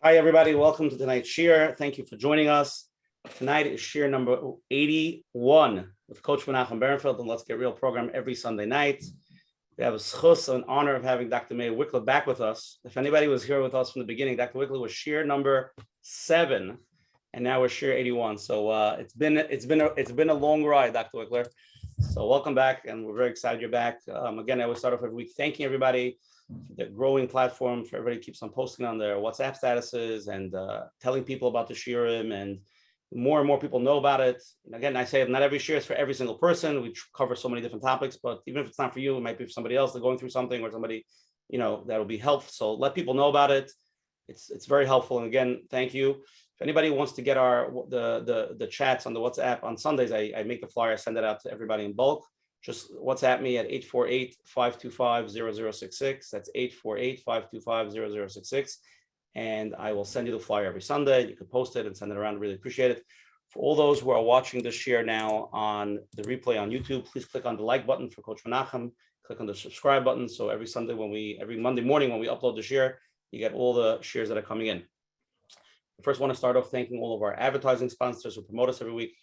Hi, everybody. Welcome to tonight's shir. Thank you for joining us. Tonight is shir number 81 with Coach Menachem Bernfeld and Let's Get Real program every Sunday night. We have a schus, an honor of having Dr. Meir Wikler back with us. If anybody was here with us from the beginning, Dr. Wikler was shir number 7, and now we're shir 81. So it's been a long ride, Dr. Wikler. So welcome back, and we're very excited you're back. Again, I will start off every week thanking everybody. The growing platform for everybody keeps on posting on their WhatsApp statuses and telling people about the shirim, and more people know about it. And again, I say not every shir is for every single person. We cover so many different topics, but even if it's not for you, it might be for somebody else. They're going through something, or somebody, that will be helpful. So let people know about it. It's very helpful. And again, thank you. If anybody wants to get the chats on the WhatsApp on Sundays, I make the flyer, send it out to everybody in bulk. Just WhatsApp me at 848-525-0066. That's 848-525-0066. And I will send you the flyer every Sunday. You can post it and send it around. Really appreciate it. For all those who are watching this share now on the replay on YouTube, please click on the like button for Coach Menachem. Click on the subscribe button. So every Monday morning when we upload the share, you get all the shares that are coming in. I first want to start off thanking all of our advertising sponsors who promote us every week.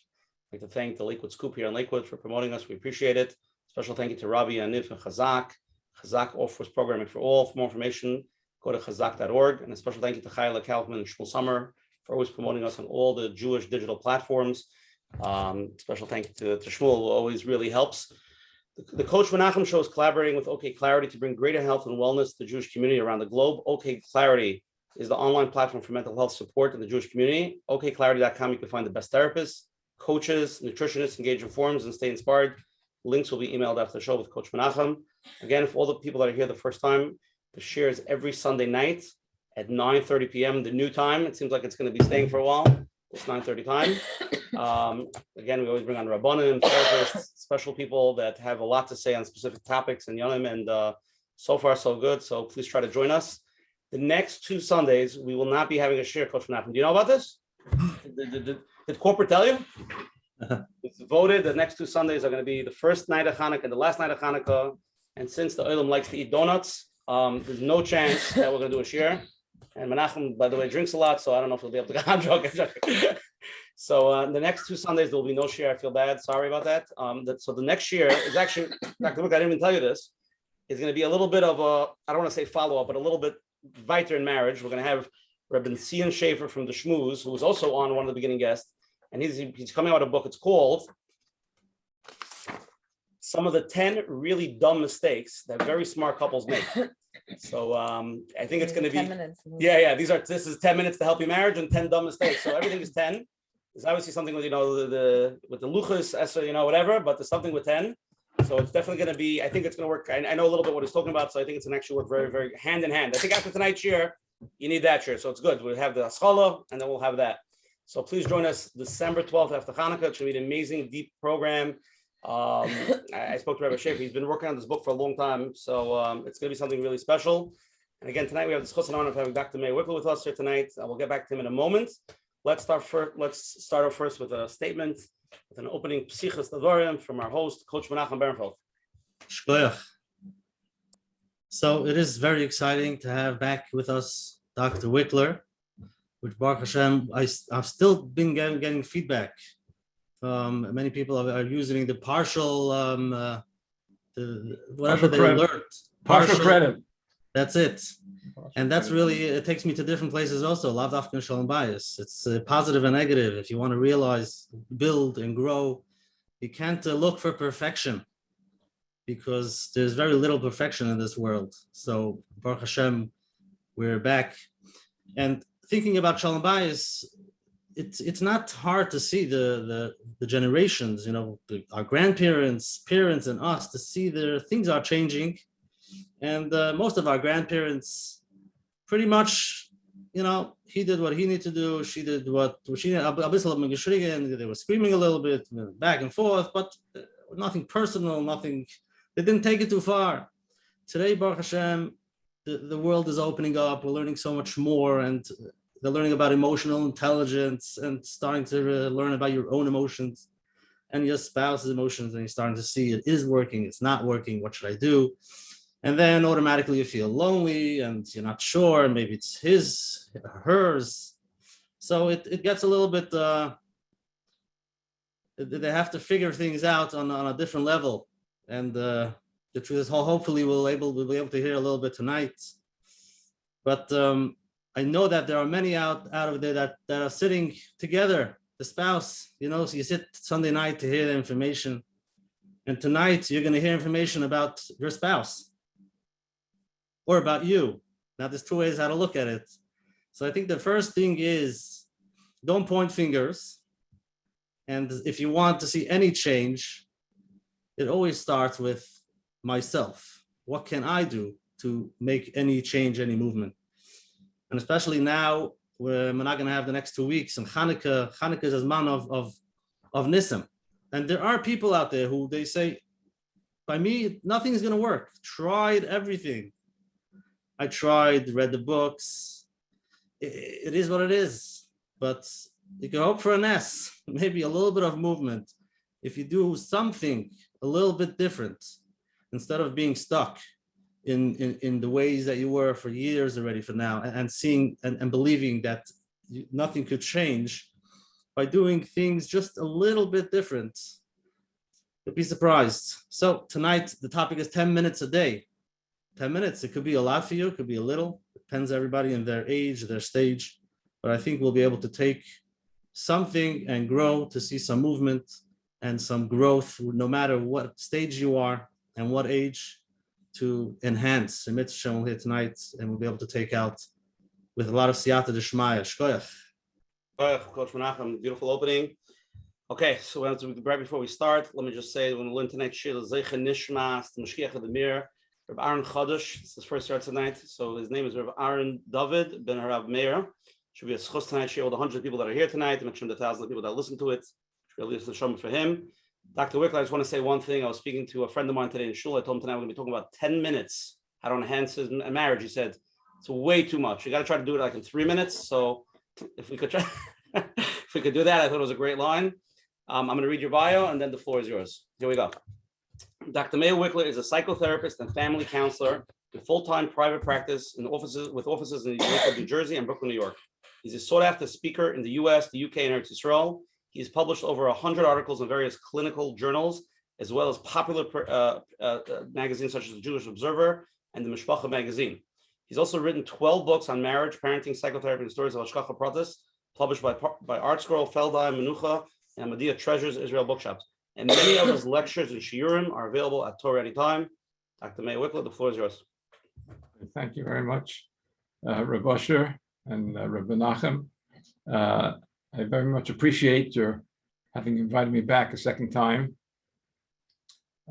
I'd like to thank the Lakewood Scoop here in Lakewood for promoting us. We appreciate it. Special thank you to Rabbi Anif and Chazak. Chazak offers programming for all. For more information, go to chazak.org. And a special thank you to Chayla Kaufman and Shmuel Summer for always promoting us on all the Jewish digital platforms. Special thank you to Shmuel, who always really helps. The Coach Menachem Show is collaborating with OK Clarity to bring greater health and wellness to the Jewish community around the globe. OK Clarity is the online platform for mental health support in the Jewish community. OKClarity.com, you can find the best therapists, coaches, nutritionists, engage in forums and stay inspired. Links will be emailed after the show with Coach Menachem. Again, for all the people that are here the first time, the share is every Sunday night at 9:30 p.m. the new time. It seems like it's going to be staying for a while. It's 9:30 time. Again, we always bring on Rabbanim, therapists, special people that have a lot to say on specific topics and Yonim, and so far so good. So please try to join us. The next 2 Sundays, we will not be having a share, Coach Menachem. Do you know about this? Did corporate tell you? It's voted. The next 2 Sundays are going to be the first night of Hanukkah and the last night of Hanukkah. And since the Olam likes to eat donuts, there's no chance that we're going to do a share. And Menachem, by the way, drinks a lot, so I don't know if he'll be able to get on drunk. So the next 2 Sundays, there will be no share. I feel bad. Sorry about that. So the next share is actually, Dr. Book, I didn't even tell you this. It's going to be a little bit of a, I don't want to say follow-up, but a little bit weiter in marriage. We're going to have Rabbi Sion Schaefer from the Shmooze, who was also on one of the beginning guests, and he's coming out with a book. It's called Some of the 10 Really Dumb Mistakes That Very Smart Couples Make. So I think it's going to be 10 minutes. Yeah. This is 10 minutes to help you marriage and 10 dumb mistakes. So everything is 10. There's obviously something with with the luchas, whatever, but there's something with 10. So it's definitely going to be. I think it's going to work. I know a little bit what he's talking about, so I think it's going to actually work very, very hand in hand. I think after tonight's year, you need that year, so it's good. We'll have the Aschala, and then we'll have that. So please join us December 12th after Hanukkah. It's going to be an amazing, deep program. I spoke to Rabbi Schaefer. He's been working on this book for a long time, so it's going to be something really special. And again, tonight we have this chus and honor of having Dr. Meir Wikler with us here tonight. We'll get back to him in a moment. Let's start off first with a statement, with an opening psichas tavarim from our host, Coach Menachem Bernfeld. Shkoyach. So it is very exciting to have back with us Dr. Wikler, which Baruch Hashem, I've still been getting feedback. Many people are using the partial, whatever they learned. Partial credit. That's it. And that's really, it takes me to different places also. Lav dafka shalom bias. It's positive and negative. If you want to realize, build and grow, you can't look for perfection, because there's very little perfection in this world. So Baruch Hashem, we're back. And thinking about shalom bias, it's not hard to see the generations, our grandparents, parents, and us, to see things are changing. And most of our grandparents, pretty much, he did what he needed to do. She did what she did. They were screaming a little bit, back and forth, but nothing personal, nothing. They didn't take it too far. Today, Baruch Hashem, the world is opening up. We're learning so much more, and they're learning about emotional intelligence and starting to learn about your own emotions and your spouse's emotions, and you're starting to see it is working, it's not working, what should I do? And then automatically you feel lonely and you're not sure, maybe it's his, hers. So it gets a little bit, they have to figure things out on a different level. And the truth is, hopefully we'll be able to hear a little bit tonight. But I know that there are many out of there that are sitting together, the spouse, so you sit Sunday night to hear the information. And tonight you're going to hear information about your spouse or about you. Now there's two ways how to look at it. So I think the first thing is, don't point fingers. And if you want to see any change, it always starts with myself. What can I do to make any change, any movement? And especially now, we're not going to have the next 2 weeks. And Hanukkah is a man of Nisim. And there are people out there who they say, by me, nothing is going to work. Tried everything. I tried, read the books. It is what it is. But you can hope for an S, maybe a little bit of movement. If you do something a little bit different, instead of being stuck in the ways that you were for years already for now, and seeing and believing that nothing could change, by doing things just a little bit different, you'll be surprised. So tonight, the topic is 10 minutes a day. 10 minutes, it could be a lot for you, it could be a little. Depends everybody in their age, their stage. But I think we'll be able to take something and grow, to see some movement and some growth, no matter what stage you are and what age, to enhance the mitzvah here tonight, and we'll be able to take out with a lot of siyata d'shmaya. Shkoyach. Coach Menachem, beautiful opening. Okay, so right before we start, let me just say, when we learn tonight's shir, Zeicha Nishmas, the Mashkiach of the Mir, Reb Aaron Chodesh, it's his first year tonight, so his name is Reb Aaron David ben Harav Meir. Should be a schus tonight, share with the 100 people that are here tonight, and make sure the 1,000 people that listen to it. Should be at least a shoma for him. Dr. Wikler, I just want to say one thing. I was speaking to a friend of mine today in shul. I told him tonight we're going to be talking about 10 minutes, how to enhance his marriage. He said, it's way too much. You got to try to do it like in 3 minutes. So if we could try, if we could do that, I thought it was a great line. I'm going to read your bio, and then the floor is yours. Here we go. Dr. Meir Wikler is a psychotherapist and family counselor with full-time private practice in offices in New Jersey and Brooklyn, New York. He's a sought-after speaker in the U.S., the U.K., and Eretz Yisrael. He's published over 100 articles in various clinical journals, as well as popular magazines such as the Jewish Observer and the Mishpacha magazine. He's also written 12 books on marriage, parenting, psychotherapy, and stories of Hashgacha Pratis, published by Art Scroll, Feldheim, Menucha, and Medea Treasures Israel Bookshops. And many of his lectures and shiurim are available at Torah Anytime. Dr. Meir Wikler, the floor is yours. Thank you very much, Reb Usher and Reb Menachem. I very much appreciate your having invited me back a second time.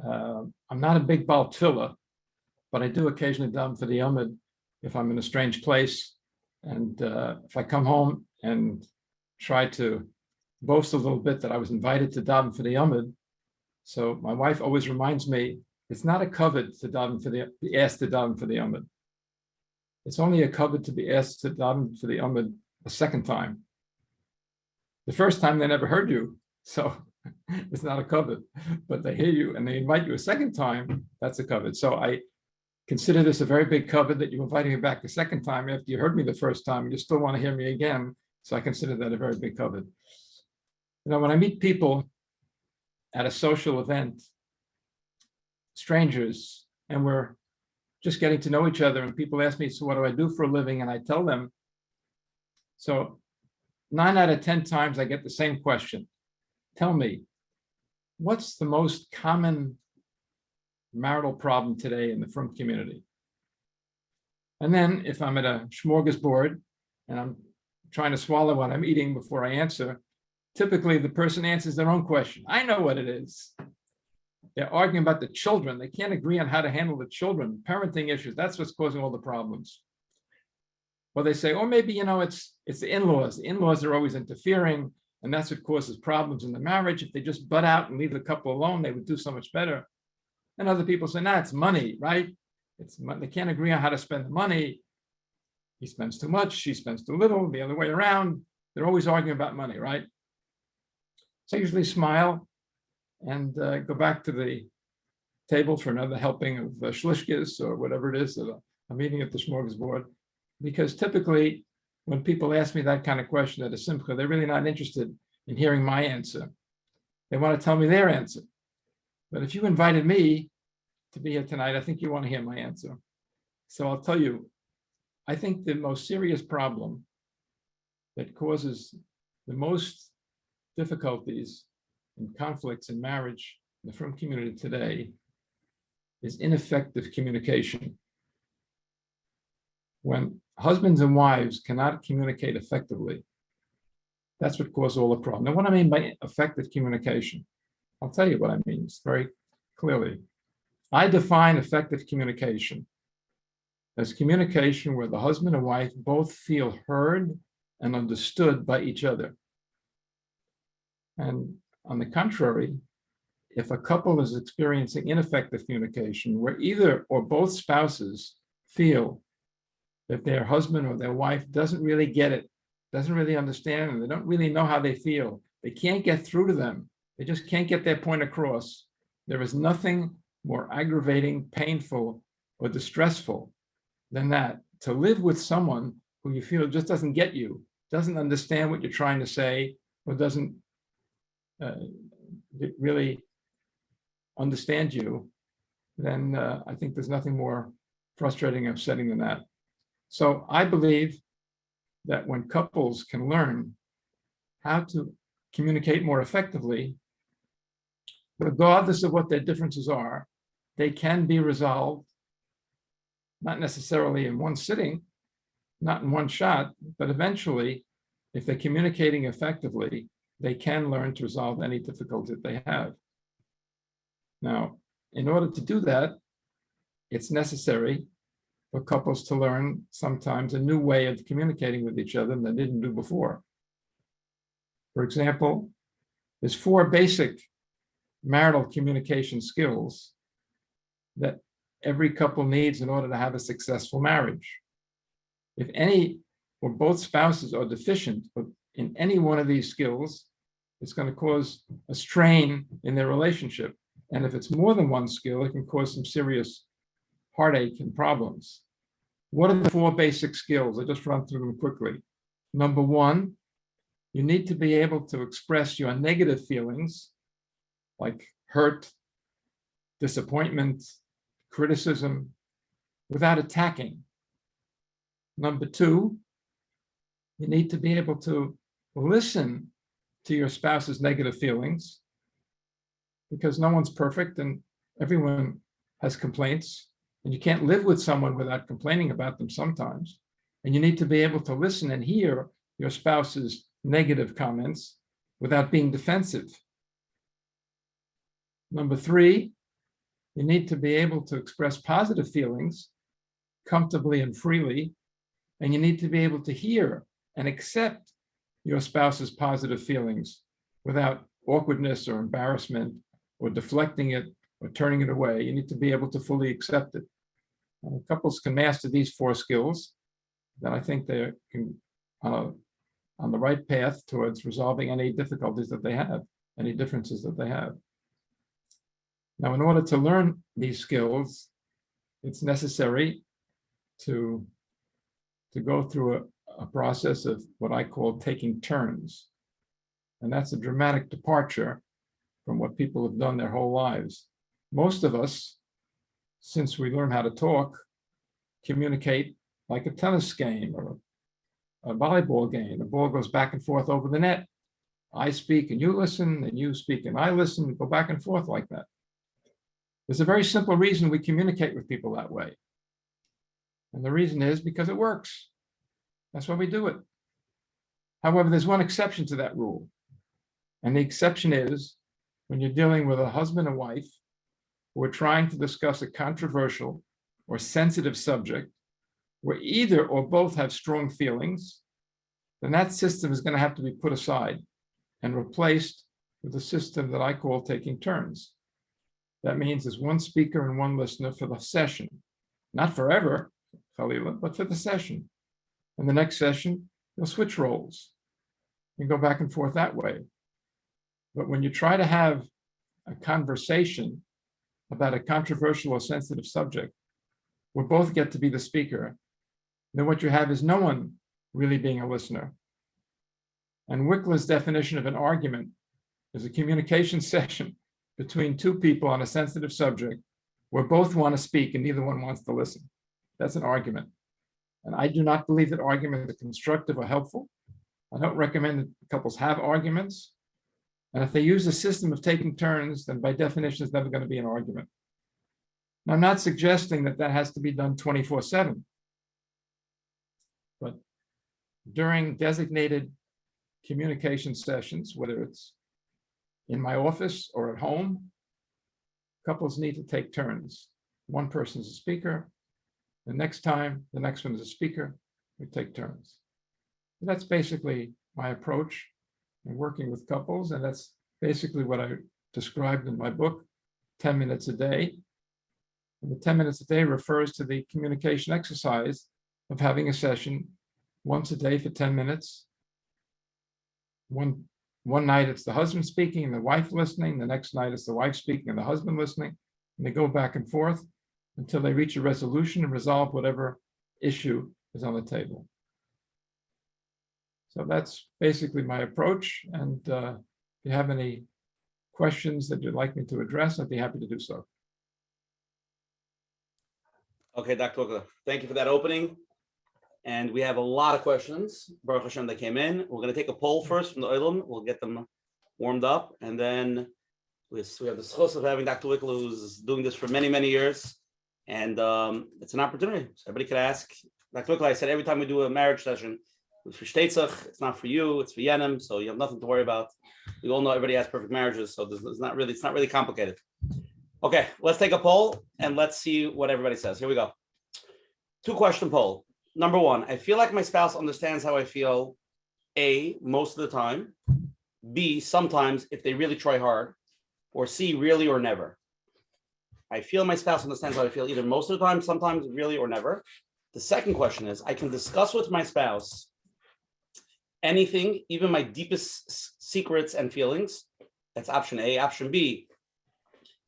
I'm not a big Baal Tefillah, but I do occasionally daven for the Yomid if I'm in a strange place. And if I come home and try to boast a little bit that I was invited to daven for the Yomid, so my wife always reminds me, it's not a covet to be asked to daven for the Yomid. It's only a covet to be asked to daven for the Yomid a second time. The first time they never heard you, so it's not a covet, but they hear you and they invite you a second time, that's a covet. So I consider this a very big covet that you're inviting me back the second time after you heard me the first time, you still want to hear me again. So I consider that a very big covet. When I meet people at a social event, strangers, and we're just getting to know each other, and people ask me, so what do I do for a living? And I tell them, so 9 out of 10 times I get the same question. Tell me, what's the most common marital problem today in the frum community? And then if I'm at a smorgasbord and I'm trying to swallow what I'm eating before I answer, typically the person answers their own question. I know what it is. They're arguing about the children. They can't agree on how to handle the children, parenting issues. That's what's causing all the problems. Or they say, oh, maybe, it's the in-laws. The in-laws are always interfering, and that's what causes problems in the marriage. If they just butt out and leave the couple alone, they would do so much better. And other people say, nah, it's money, right? They can't agree on how to spend the money. He spends too much, she spends too little, the other way around. They're always arguing about money, right? So I usually smile and go back to table for another helping of Schlishkes or whatever it is that I'm eating at the smorgasbord. Because typically, when people ask me that kind of question at a simcha, they're really not interested in hearing my answer. They want to tell me their answer. But if you invited me to be here tonight, I think you want to hear my answer. So I'll tell you, I think the most serious problem that causes the most difficulties and conflicts in marriage in the frum community today is ineffective communication. When husbands and wives cannot communicate effectively, that's what causes all the problem. Now, what I mean by effective communication, I'll tell you what I mean very clearly. I define effective communication as communication where the husband and wife both feel heard and understood by each other. And on the contrary, if a couple is experiencing ineffective communication where either or both spouses feel that their husband or their wife doesn't really get it, doesn't really understand, and they don't really know how they feel, they can't get through to them, they just can't get their point across, there is nothing more aggravating, painful, or distressful than that, to live with someone who you feel just doesn't get you, doesn't understand what you're trying to say, or doesn't really understand you, then I think there's nothing more frustrating and upsetting than that. So I believe that when couples can learn how to communicate more effectively, regardless of what their differences are, they can be resolved, not necessarily in one sitting, not in one shot, but eventually, if they're communicating effectively, they can learn to resolve any difficulty that they have. Now, in order to do that, it's necessary for couples to learn sometimes a new way of communicating with each other than they didn't do before. For example, there's 4 basic marital communication skills that every couple needs in order to have a successful marriage. If any or both spouses are deficient in any one of these skills, it's going to cause a strain in their relationship. And if it's more than one skill, it can cause some serious heartache and problems. What are the 4 basic skills? I just run through them quickly. Number 1, you need to be able to express your negative feelings like hurt, disappointment, criticism, without attacking. Number 2, you need to be able to listen to your spouse's negative feelings, because no one's perfect and everyone has complaints, and you can't live with someone without complaining about them sometimes. And you need to be able to listen and hear your spouse's negative comments without being defensive. Number 3, you need to be able to express positive feelings comfortably and freely, and you need to be able to hear and accept your spouse's positive feelings without awkwardness or embarrassment or deflecting it or turning it away. You need to be able to fully accept it. Couples can master these 4 skills, then I think they're on the right path towards resolving any difficulties that they have, any differences that they have. Now, in order to learn these skills, it's necessary to go through a process of what I call taking turns. And that's a dramatic departure from what people have done their whole lives. Most of us, since we learn how to talk, communicate like a tennis game or a volleyball game. The ball goes back and forth over the net. I speak and you listen, and you speak and I listen. We go back and forth like that. There's a very simple reason we communicate with people that way. And the reason is because it works. That's why we do it. However, there's one exception to that rule. And the exception is when you're dealing with a husband and wife who are trying to discuss a controversial or sensitive subject where either or both have strong feelings, then that system is going to have to be put aside and replaced with a system that I call taking turns. That means there's one speaker and one listener for the session, not forever, but for the session. In the next session, you'll switch roles and go back and forth that way. But when you try to have a conversation about a controversial or sensitive subject, where both get to be the speaker, then what you have is no one really being a listener. And Wikler's definition of an argument is a communication session between two people on a sensitive subject where both want to speak and neither one wants to listen. That's an argument. And I do not believe that arguments are constructive or helpful. I don't recommend that couples have arguments. And if they use a system of taking turns, then by definition, it's never going to be an argument. Now, I'm not suggesting that that has to be done 24/7. But during designated communication sessions, whether it's in my office or at home, couples need to take turns. One person is a speaker. The next time, the next one is a speaker. We take turns. And that's basically my approach in working with couples. And that's basically what I described in my book, 10 minutes a day. And the 10 minutes a day refers to the communication exercise of having a session once a day for 10 minutes. One night it's the husband speaking and the wife listening. The next night it's the wife speaking and the husband listening. And they go back and forth until they reach a resolution and resolve whatever issue is on the table. So that's basically my approach. And if you have any questions that you'd like me to address, I'd be happy to do so. Okay, Dr. Wikler, thank you for that opening. And we have a lot of questions, Baruch Hashem, that came in. We're going to take a poll first from the Olam. We'll get them warmed up. And then we have the schos of having Dr. Wikler, who's doing this for many, many years. And it's an opportunity. So everybody could ask. Dr. Wikler, I said every time we do a marriage session, it's for Shteitzach, it's not for you, it's for Yenim, so you have nothing to worry about. We all know everybody has perfect marriages, so it's not really complicated. Okay, let's take a poll and let's see what everybody says. Here we go. 2-question poll. Number 1, I feel like my spouse understands how I feel, A, most of the time, B, sometimes if they really try hard, or C, really or never. I feel my spouse understands how I feel either most of the time, sometimes, really, or never. The second question is, I can discuss with my spouse anything, even my deepest secrets and feelings. That's option A. Option B,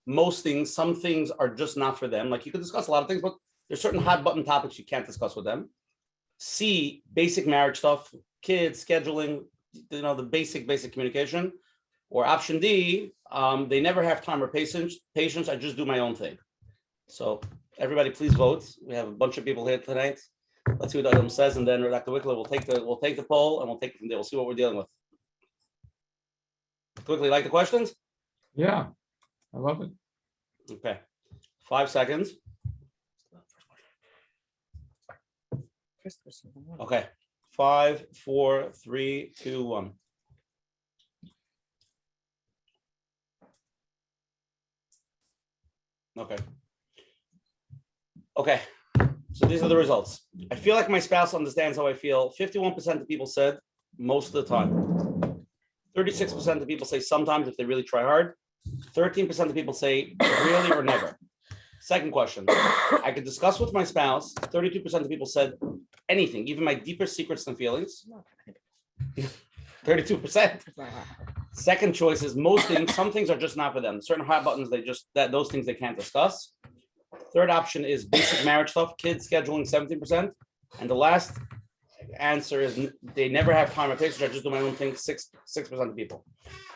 most things, some things are just not for them. Like you could discuss a lot of things, but there's certain hot button topics you can't discuss with them. C, basic marriage stuff, kids, scheduling, the basic communication. Or option D, they never have time or patience. I just do my own thing. So everybody, please vote. We have a bunch of people here tonight. Let's see what Adam says, and then Dr. Wikler will take the poll, and we'll take it from there. We'll see what we're dealing with. Quickly, like the questions? Yeah, I love it. Okay, 5 seconds. Okay, 5, 4, 3, 2, 1. Okay, so these are the results. I feel like my spouse understands how I feel. 51% of people said most of the time. 36% of people say sometimes if they really try hard. 13% of people say really or never. Second question, I could discuss with my spouse. 32% of people said anything, even my deeper secrets and feelings. 32%. Second choice is most things, some things are just not for them. Certain hot buttons, those things they can't discuss. Third option is basic marriage stuff, kids, scheduling, 17%. And the last answer is they never have time or patience. I just do my own thing, 6% of people.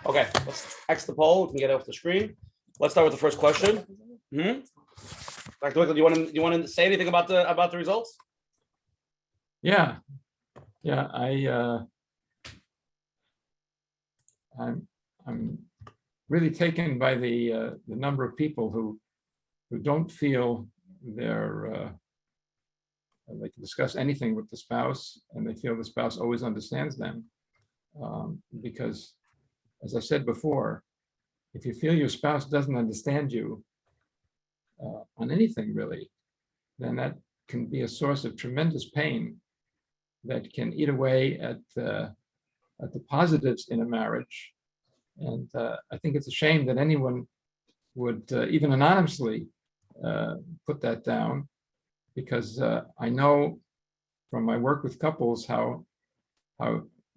Okay, let's X the poll. We can get it off the screen. Let's start with the first question. Dr. Wikler, do you want to say anything about the results? Yeah, I'm really taken by the number of people who don't feel they're they can discuss anything with the spouse, and they feel the spouse always understands them. Because, as I said before, if you feel your spouse doesn't understand you on anything really, then that can be a source of tremendous pain that can eat away at the positives in a marriage. And I think it's a shame that anyone would even anonymously put that down, because I know from my work with couples how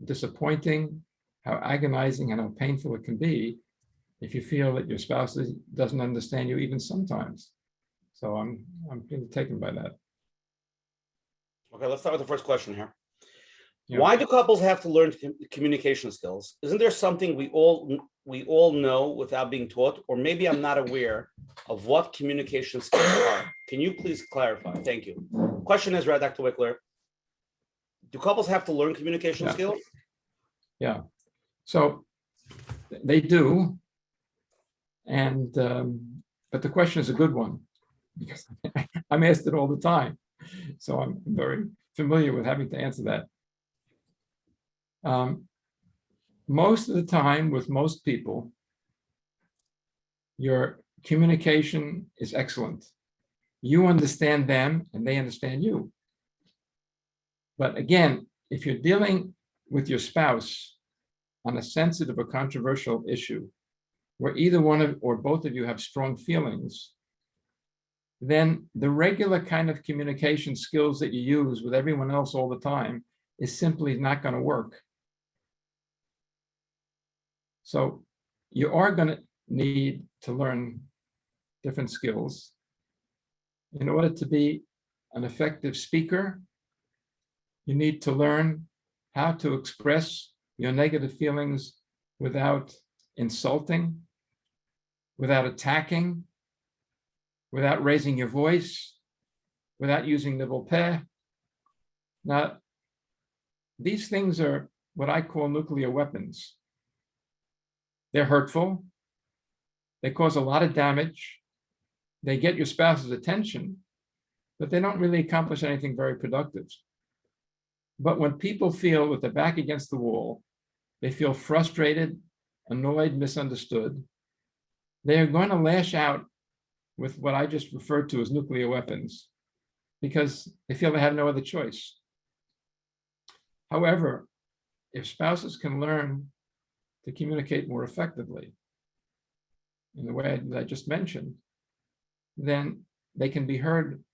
disappointing, how agonizing, and how painful it can be if you feel that your spouse doesn't understand you even sometimes. So I'm really taken by that. Okay, let's start with the first question here. Yeah. Why do couples have to learn communication skills? Isn't there something we all know without being taught? Or maybe I'm not aware of what communication skills are. Can you please clarify? Thank you. Question is, Dr. Wikler, do couples have to learn communication skills? Yeah. So they do. And but the question is a good one because I'm asked it all the time. So I'm very familiar with having to answer that. Most of the time with most people, your communication is excellent. You understand them and they understand you. But again, if you're dealing with your spouse on a sensitive or controversial issue, where either one of or both of you have strong feelings, then the regular kind of communication skills that you use with everyone else all the time is simply not going to work. So you are going to need to learn different skills in order to be an effective speaker. You need to learn how to express your negative feelings without insulting, without attacking, without raising your voice, without using nivul peh. Now, these things are what I call nuclear weapons. They're hurtful. They cause a lot of damage. They get your spouse's attention, but they don't really accomplish anything very productive. But when people feel with their back against the wall, they feel frustrated, annoyed, misunderstood, they're going to lash out with what I just referred to as nuclear weapons because they feel they have no other choice. However, if spouses can learn to communicate more effectively in the way that I just mentioned, then they can be heard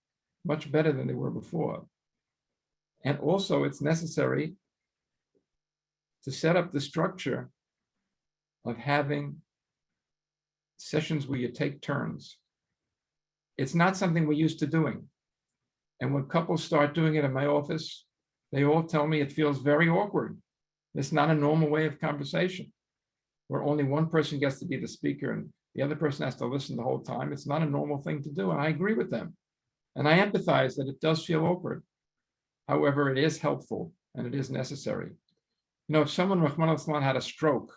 much better than they were before. And also, it's necessary to set up the structure of having sessions where you take turns. It's not something we're used to doing. And when couples start doing it in my office, they all tell me it feels very awkward. It's not a normal way of conversation, where only one person gets to be the speaker and the other person has to listen the whole time. It's not a normal thing to do, and I agree with them. And I empathize that it does feel awkward. However, it is helpful and it is necessary. You know, if someone, Rahman al-Islam, had a stroke,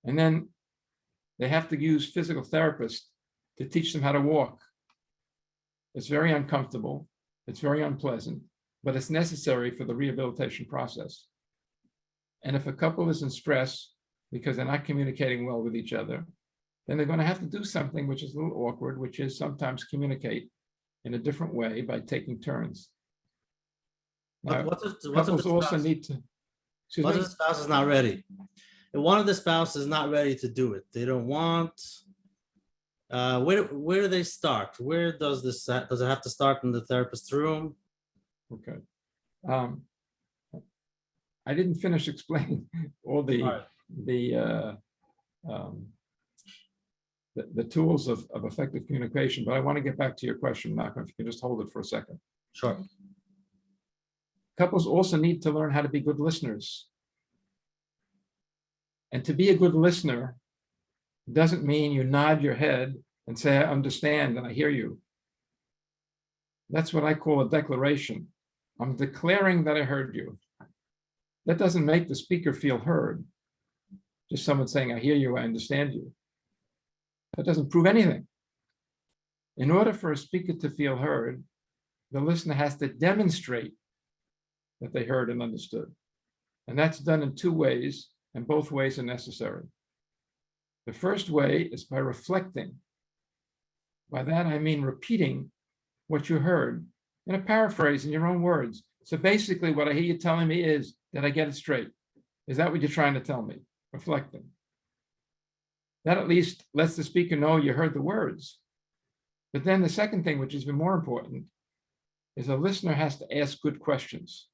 and then they have to use physical therapists to teach them how to walk, it's very uncomfortable, it's very unpleasant, but it's necessary for the rehabilitation process. And if a couple is in stress because they're not communicating well with each other, then they're going to have to do something which is a little awkward, which is sometimes communicate in a different way by taking turns. Now, couples also need to. What if the spouse is not ready? If one of the spouses is not ready to do it, they don't want. Where do they start? Where does this does it have to start in the therapist's room? Okay. I didn't finish explaining all the tools of effective communication, but I want to get back to your question, Malcolm, if you can just hold it for a second. Sure. Couples also need to learn how to be good listeners. And to be a good listener doesn't mean you nod your head and say, I understand and I hear you. That's what I call a declaration. I'm declaring that I heard you. That doesn't make the speaker feel heard. Just someone saying, I hear you, I understand you. That doesn't prove anything. In order for a speaker to feel heard, the listener has to demonstrate that they heard and understood. And that's done in two ways, and both ways are necessary. The first way is by reflecting. By that, I mean repeating what you heard in a paraphrase in your own words. So basically, what I hear you telling me is, did I get it straight? Is that what you're trying to tell me? Reflecting. That at least lets the speaker know you heard the words. But then the second thing, which is even more important, is a listener has to ask good questions.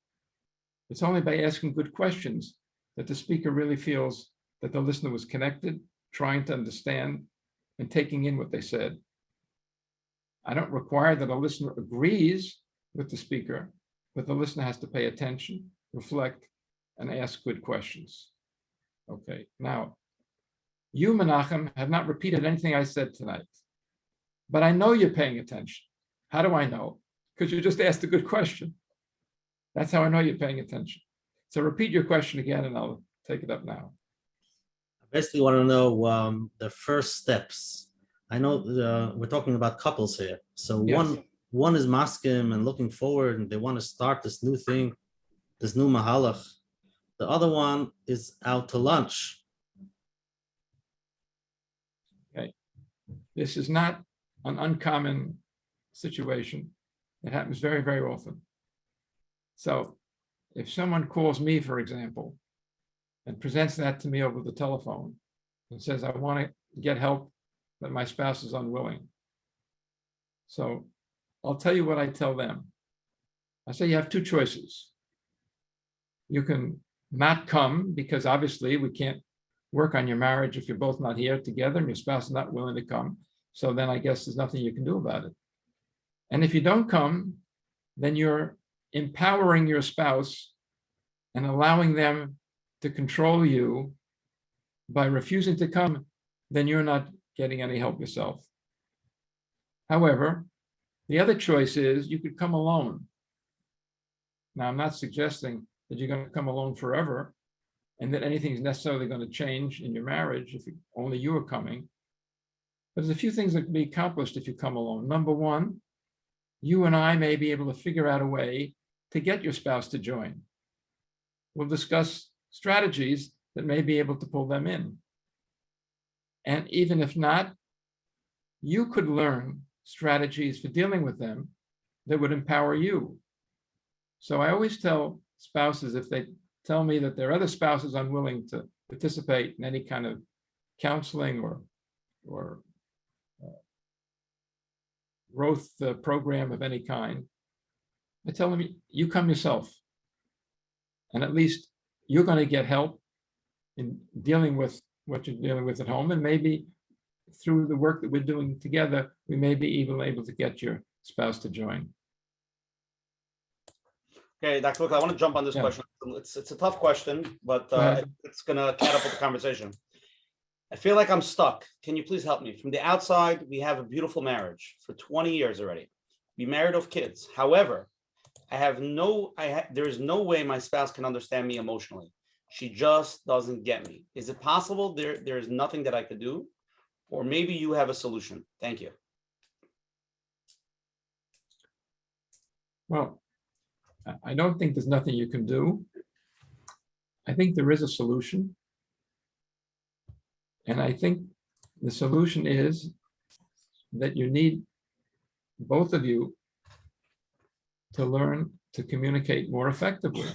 It's only by asking good questions that the speaker really feels that the listener was connected, trying to understand and taking in what they said. I don't require that a listener agrees with the speaker, but the listener has to pay attention, reflect, and ask good questions. Okay, now, you, Menachem, have not repeated anything I said tonight, but I know you're paying attention. How do I know? Because you just asked a good question. That's how I know you're paying attention. So repeat your question again, and I'll take it up now. I basically want to know the first steps. I know we're talking about couples here. So Yes. one is maskim and looking forward, and they want to start this new thing, this new mahalach. The other one is out to lunch. Okay. This is not an uncommon situation. It happens very, very often. So if someone calls me, for example, and presents that to me over the telephone and says, I want to get help, but my spouse is unwilling. So I'll tell you what I tell them. I say, you have two choices. You can not come, because obviously we can't work on your marriage if you're both not here together and your spouse is not willing to come. So then I guess there's nothing you can do about it. And if you don't come, then you're empowering your spouse and allowing them to control you by refusing to come. Then you're not getting any help yourself. However, the other choice is you could come alone. Now, I'm not suggesting that you're going to come alone forever and that anything is necessarily going to change in your marriage if only you are coming. But there's a few things that can be accomplished if you come alone. Number one, you and I may be able to figure out a way to get your spouse to join. We'll discuss strategies that may be able to pull them in. And even if not, you could learn strategies for dealing with them that would empower you. So I always tell spouses, if they tell me that their other spouse is unwilling to participate in any kind of counseling or growth program of any kind, I tell them, you come yourself. And at least you're going to get help in dealing with what you're dealing with at home. And maybe through the work that we're doing together, we may be even able to get your spouse to join. Okay, Dr. Wikler, I want to jump on this question. It's a tough question, but it's going to catapult the conversation. I feel like I'm stuck. Can you please help me? From the outside, we have a beautiful marriage for 20 years already. We married off kids. However, there is no way my spouse can understand me emotionally. She just doesn't get me. Is it possible there is nothing that I could do? Or maybe you have a solution. Thank you. Well, I don't think there's nothing you can do. I think there is a solution. And I think the solution is that you need, both of you, to learn to communicate more effectively.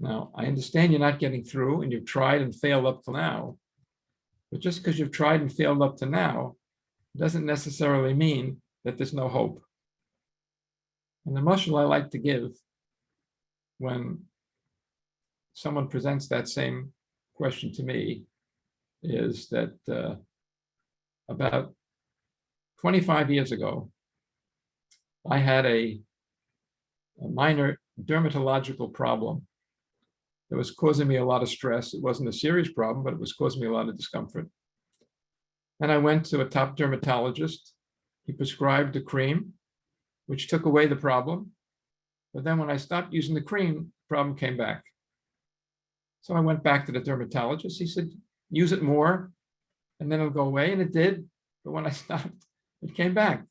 Now, I understand you're not getting through and you've tried and failed up to now, but just because you've tried and failed up to now doesn't necessarily mean that there's no hope. And the mashal I like to give when someone presents that same question to me is that about 25 years ago, I had a minor dermatological problem that was causing me a lot of stress. It wasn't a serious problem, but it was causing me a lot of discomfort. And I went to a top dermatologist. He prescribed a cream, which took away the problem. But then when I stopped using the cream, the problem came back. So I went back to the dermatologist. He said, use it more, and then it'll go away. And it did. But when I stopped, it came back.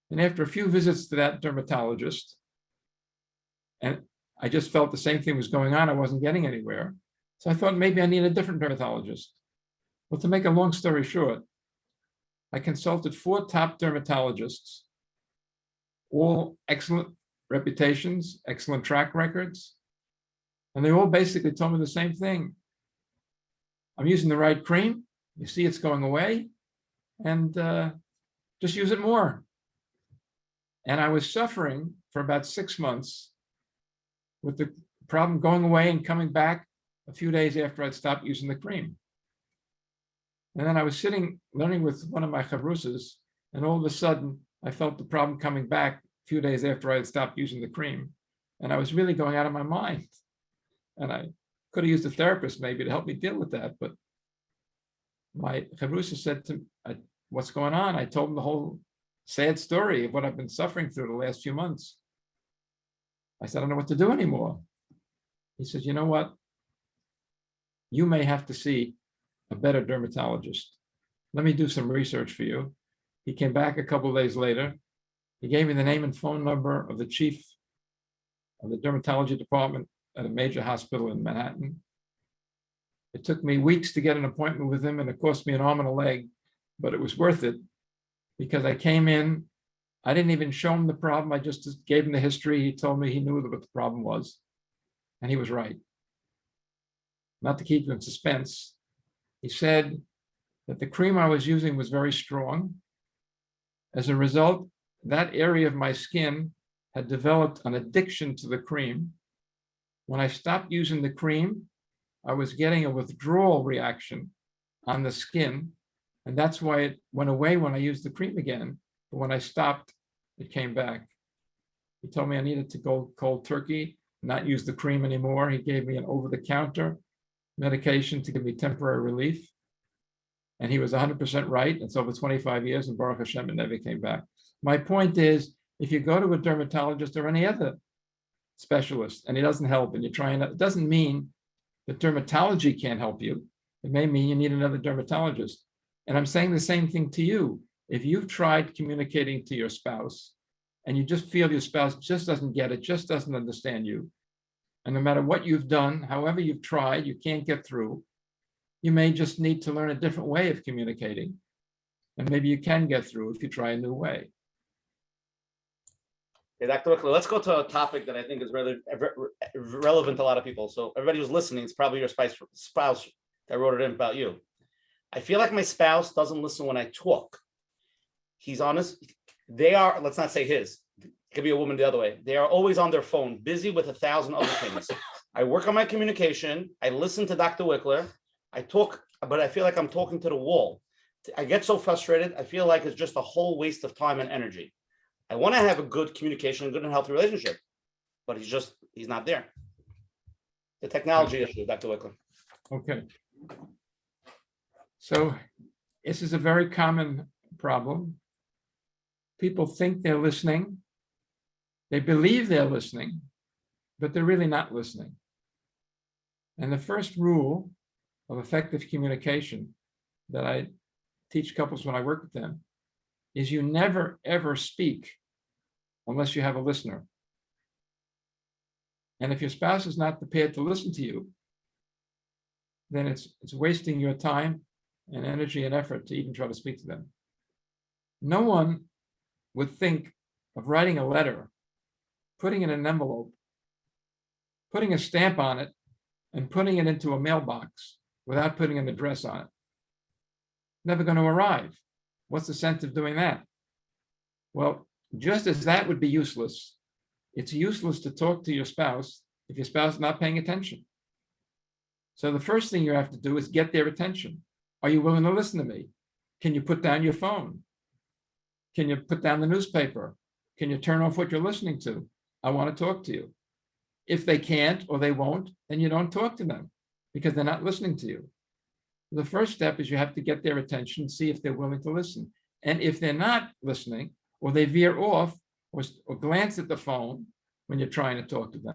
And after a few visits to that dermatologist, and I just felt the same thing was going on, I wasn't getting anywhere. So I thought maybe I need a different dermatologist. Well, to make a long story short, I consulted 4 top dermatologists, all excellent reputations, excellent track records. And they all basically told me the same thing. I'm using the right cream. You see it's going away. And just use it more. And I was suffering for about 6 months with the problem going away and coming back a few days after I'd stopped using the cream. And then I was sitting learning with one of my chavrusas, and all of a sudden I felt the problem coming back a few days after I had stopped using the cream. And I was really going out of my mind. And I could have used a therapist maybe to help me deal with that. But my chavrusa said to me, what's going on? I told him the whole sad story of what I've been suffering through the last few months. I said, I don't know what to do anymore. He says, you know what? You may have to see a better dermatologist. Let me do some research for you. He came back a couple of days later. He gave me the name and phone number of the chief of the dermatology department at a major hospital in Manhattan. It took me weeks to get an appointment with him, and it cost me an arm and a leg, but it was worth it because I came in. I didn't even show him the problem. I just gave him the history. He told me he knew what the problem was, and he was right. Not to keep you in suspense, he said that the cream I was using was very strong. As a result, that area of my skin had developed an addiction to the cream. When I stopped using the cream, I was getting a withdrawal reaction on the skin, and that's why it went away when I used the cream again. But when I stopped, it came back. He told me I needed to go cold turkey, not use the cream anymore. He gave me an over-the-counter medication to give me temporary relief. And he was 100% right. It's over 25 years, and Baruch Hashem, it never came back. My point is, if you go to a dermatologist or any other specialist and he doesn't help, and you're trying, it doesn't mean that dermatology can't help you. It may mean you need another dermatologist. And I'm saying the same thing to you. If you've tried communicating to your spouse and you just feel your spouse just doesn't get it, just doesn't understand you, and no matter what you've done, however you've tried, you can't get through, you may just need to learn a different way of communicating. And maybe you can get through if you try a new way. Okay, Dr. Wikler, let's go to a topic that I think is really relevant to a lot of people. So everybody who's listening, it's probably your spouse that wrote it in about you. I feel like my spouse doesn't listen when I talk. He's honest. They are, let's not say his, it could be a woman the other way. They are always on their phone, busy with 1,000 other things. I work on my communication. I listen to Dr. Wikler. I talk, but I feel like I'm talking to the wall. I get so frustrated. I feel like it's just a whole waste of time and energy. I want to have a good communication, a good and healthy relationship, but he's not there. The technology issue, Dr. Wikler. Okay. So this is a very common problem. People think they're listening. They believe they're listening, but they're really not listening. And the first rule of effective communication that I teach couples when I work with them is you never, ever speak unless you have a listener. And if your spouse is not prepared to listen to you, then it's wasting your time and energy and effort to even try to speak to them. No one would think of writing a letter, putting it in an envelope, putting a stamp on it, and putting it into a mailbox without putting an address on it. Never going to arrive. What's the sense of doing that? Well, just as that would be useless, it's useless to talk to your spouse if your spouse is not paying attention. So the first thing you have to do is get their attention. Are you willing to listen to me? Can you put down your phone? Can you put down the newspaper? Can you turn off what you're listening to? I want to talk to you. If they can't or they won't, then you don't talk to them because they're not listening to you. The first step is you have to get their attention, see if they're willing to listen. And if they're not listening, or they veer off or glance at the phone when you're trying to talk to them,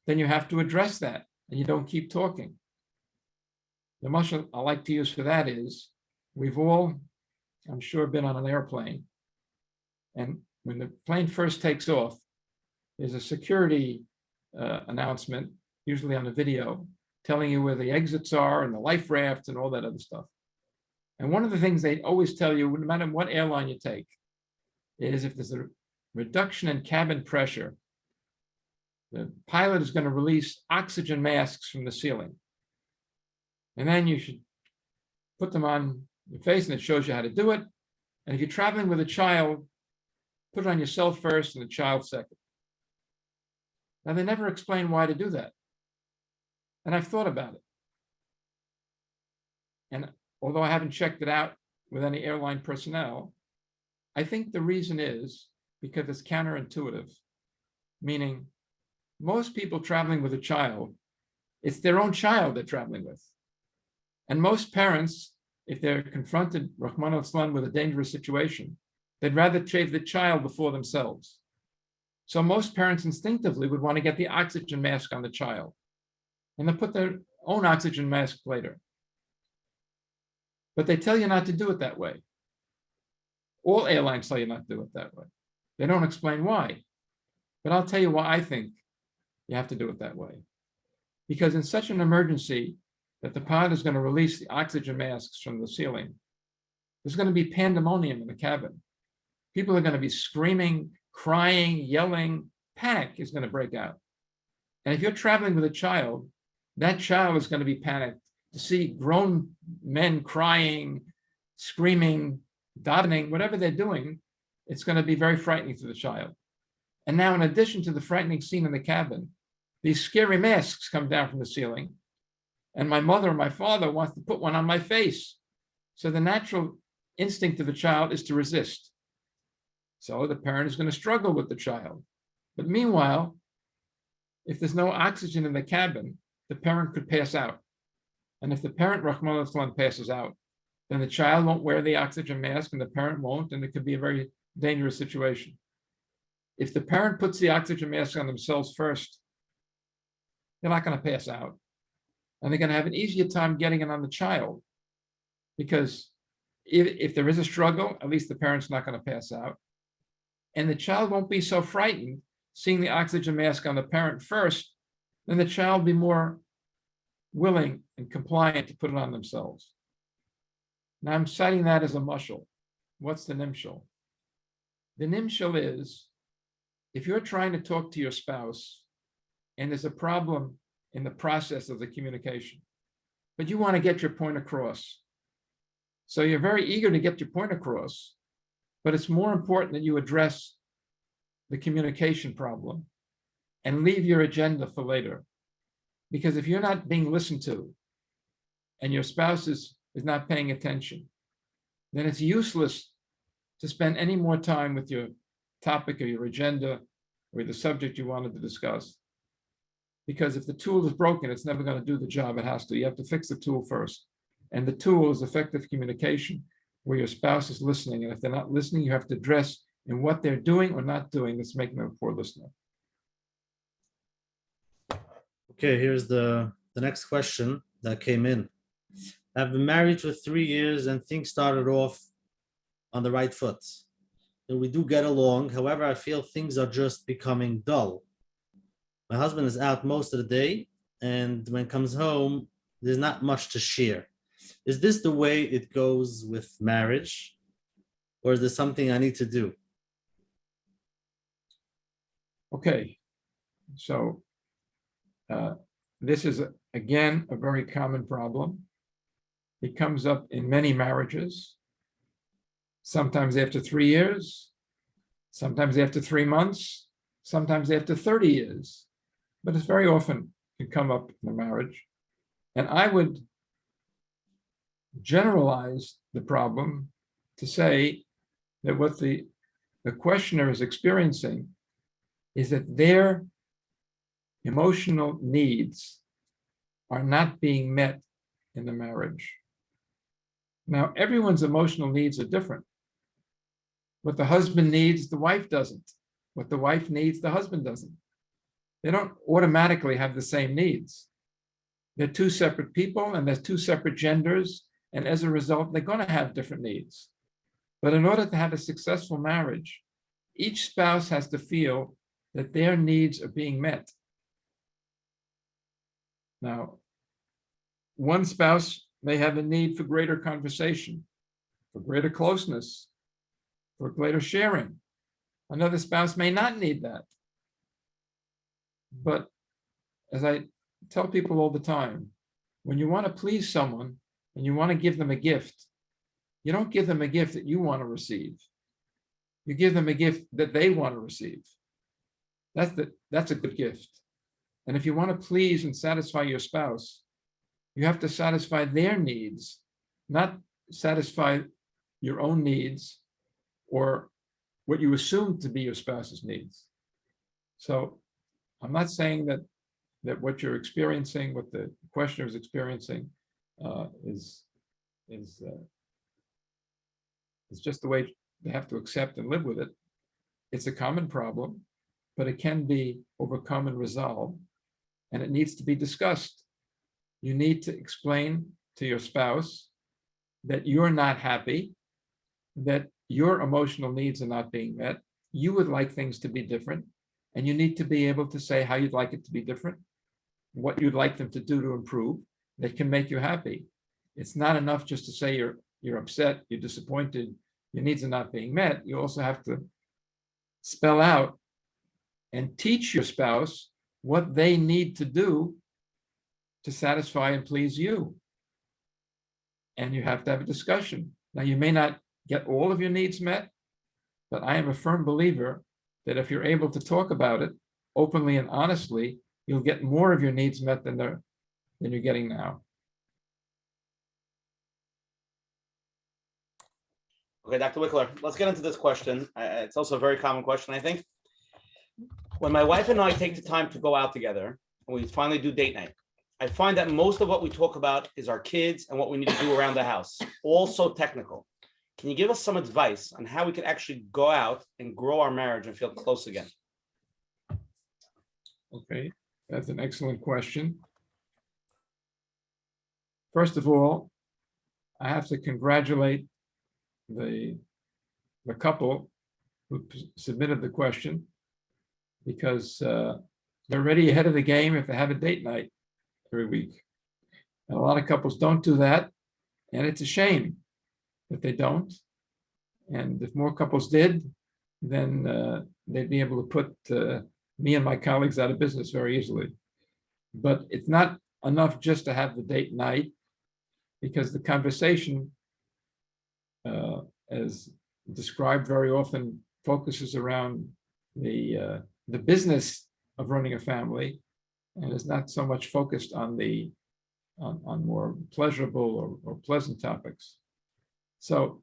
then you have to address that and you don't keep talking. The mashal I like to use for that is, we've all, I'm sure, been on an airplane. And when the plane first takes off, there's a security announcement, usually on the video, telling you where the exits are and the life rafts and all that other stuff. And one of the things they always tell you, no matter what airline you take, is if there's a reduction in cabin pressure, the pilot is going to release oxygen masks from the ceiling. And then you should put them on your face and it shows you how to do it. And if you're traveling with a child, put it on yourself first and the child second. Now, they never explain why to do that. And I've thought about it. And although I haven't checked it out with any airline personnel, I think the reason is because it's counterintuitive, meaning most people traveling with a child, it's their own child they're traveling with. And most parents, if they're confronted, Rahman al-Islam, with a dangerous situation, they'd rather save the child before themselves. So most parents instinctively would want to get the oxygen mask on the child, and then put their own oxygen mask later. But they tell you not to do it that way. All airlines tell you not to do it that way. They don't explain why. But I'll tell you why I think you have to do it that way. Because in such an emergency that the pilot is going to release the oxygen masks from the ceiling, there's going to be pandemonium in the cabin. People are going to be screaming, crying, yelling. Panic is going to break out. And if you're traveling with a child, that child is going to be panicked to see grown men crying, screaming, davening, whatever they're doing. It's going to be very frightening to the child. And now, in addition to the frightening scene in the cabin, these scary masks come down from the ceiling, and my mother or my father wants to put one on my face. So the natural instinct of the child is to resist. So the parent is going to struggle with the child. But meanwhile, if there's no oxygen in the cabin, the parent could pass out. And if the parent, Rahman al-Islam, passes out, then the child won't wear the oxygen mask and the parent won't, and it could be a very dangerous situation. If the parent puts the oxygen mask on themselves first, they're not going to pass out. And they're going to have an easier time getting it on the child. Because if there is a struggle, at least the parent's not going to pass out. And the child won't be so frightened seeing the oxygen mask on the parent first, then the child will be more willing and compliant to put it on themselves. Now I'm citing that as a mushal. What's the nimshal? The nimshal is, if you're trying to talk to your spouse and there's a problem in the process of the communication, but you want to get your point across. So you're very eager to get your point across, but it's more important that you address the communication problem and leave your agenda for later. Because if you're not being listened to and your spouse is not paying attention, then it's useless to spend any more time with your topic or your agenda or the subject you wanted to discuss. Because if the tool is broken, it's never going to do the job it has to. You have to fix the tool first. And the tool is effective communication, where your spouse is listening. And if they're not listening, you have to address in what they're doing or not doing that's making them a poor listener. Okay, here's the next question that came in. I've been married for 3 years and things started off on the right foot. And we do get along. However, I feel things are just becoming dull. My husband is out most of the day, and when he comes home, there's not much to share. Is this the way it goes with marriage, or is there something I need to do? Okay, so this is, again, a very common problem. It comes up in many marriages, sometimes after 3 years, sometimes after 3 months, sometimes after 30 years, but it's very often can come up in a marriage. And I would generalize the problem to say that what the questioner is experiencing is that their emotional needs are not being met in the marriage. Now, everyone's emotional needs are different. What the husband needs, the wife doesn't. What the wife needs, the husband doesn't. They don't automatically have the same needs. They're two separate people and there's two separate genders. And as a result, they're going to have different needs. But in order to have a successful marriage, each spouse has to feel that their needs are being met. Now, one spouse may have a need for greater conversation, for greater closeness, for greater sharing. Another spouse may not need that. But as I tell people all the time, when you want to please someone and you want to give them a gift, you don't give them a gift that you want to receive. You give them a gift that they want to receive. That's a good gift. And if you want to please and satisfy your spouse, you have to satisfy their needs, not satisfy your own needs or what you assume to be your spouse's needs. So I'm not saying that what you're experiencing, what the questioner is experiencing, is just the way they have to accept and live with it. It's a common problem, but it can be overcome and resolved, and it needs to be discussed. You need to explain to your spouse that you're not happy, that your emotional needs are not being met. You would like things to be different, and you need to be able to say how you'd like it to be different, what you'd like them to do to improve that can make you happy. It's not enough just to say you're upset, you're disappointed, your needs are not being met. You also have to spell out and teach your spouse what they need to do to satisfy and please you. And you have to have a discussion. Now, you may not get all of your needs met, but I am a firm believer that if you're able to talk about it openly and honestly, you'll get more of your needs met than you're getting now. Okay, Dr. Wikler, let's get into this question. It's also a very common question, I think. When my wife and I take the time to go out together, and we finally do date night, I find that most of what we talk about is our kids and what we need to do around the house, all so technical. Can you give us some advice on how we can actually go out and grow our marriage and feel close again? Okay, that's an excellent question. First of all, I have to congratulate the couple who submitted the question, because they're already ahead of the game if they have a date night every week. And a lot of couples don't do that, and it's a shame that they don't. And if more couples did, then they'd be able to put me and my colleagues out of business very easily. But it's not enough just to have the date night, because the conversation, as described very often, focuses around the business of running a family, and is not so much focused on more pleasurable or pleasant topics. So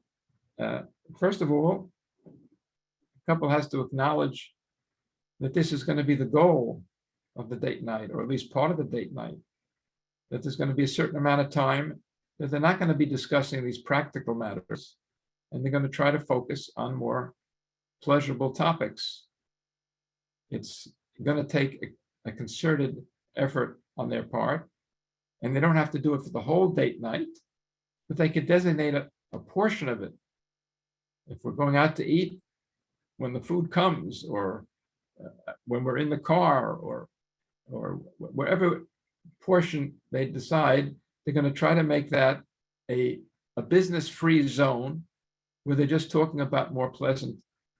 first of all, a couple has to acknowledge that this is going to be the goal of the date night, or at least part of the date night, that there's going to be a certain amount of time that they're not going to be discussing these practical matters, and they're going to try to focus on more pleasurable topics. It's going to take a concerted effort on their part, and they don't have to do it for the whole date night, but they could designate a portion of it. If we're going out to eat, when the food comes, or when we're in the car, or wherever portion they decide, they're going to try to make that a business-free zone where they're just talking about more pleasant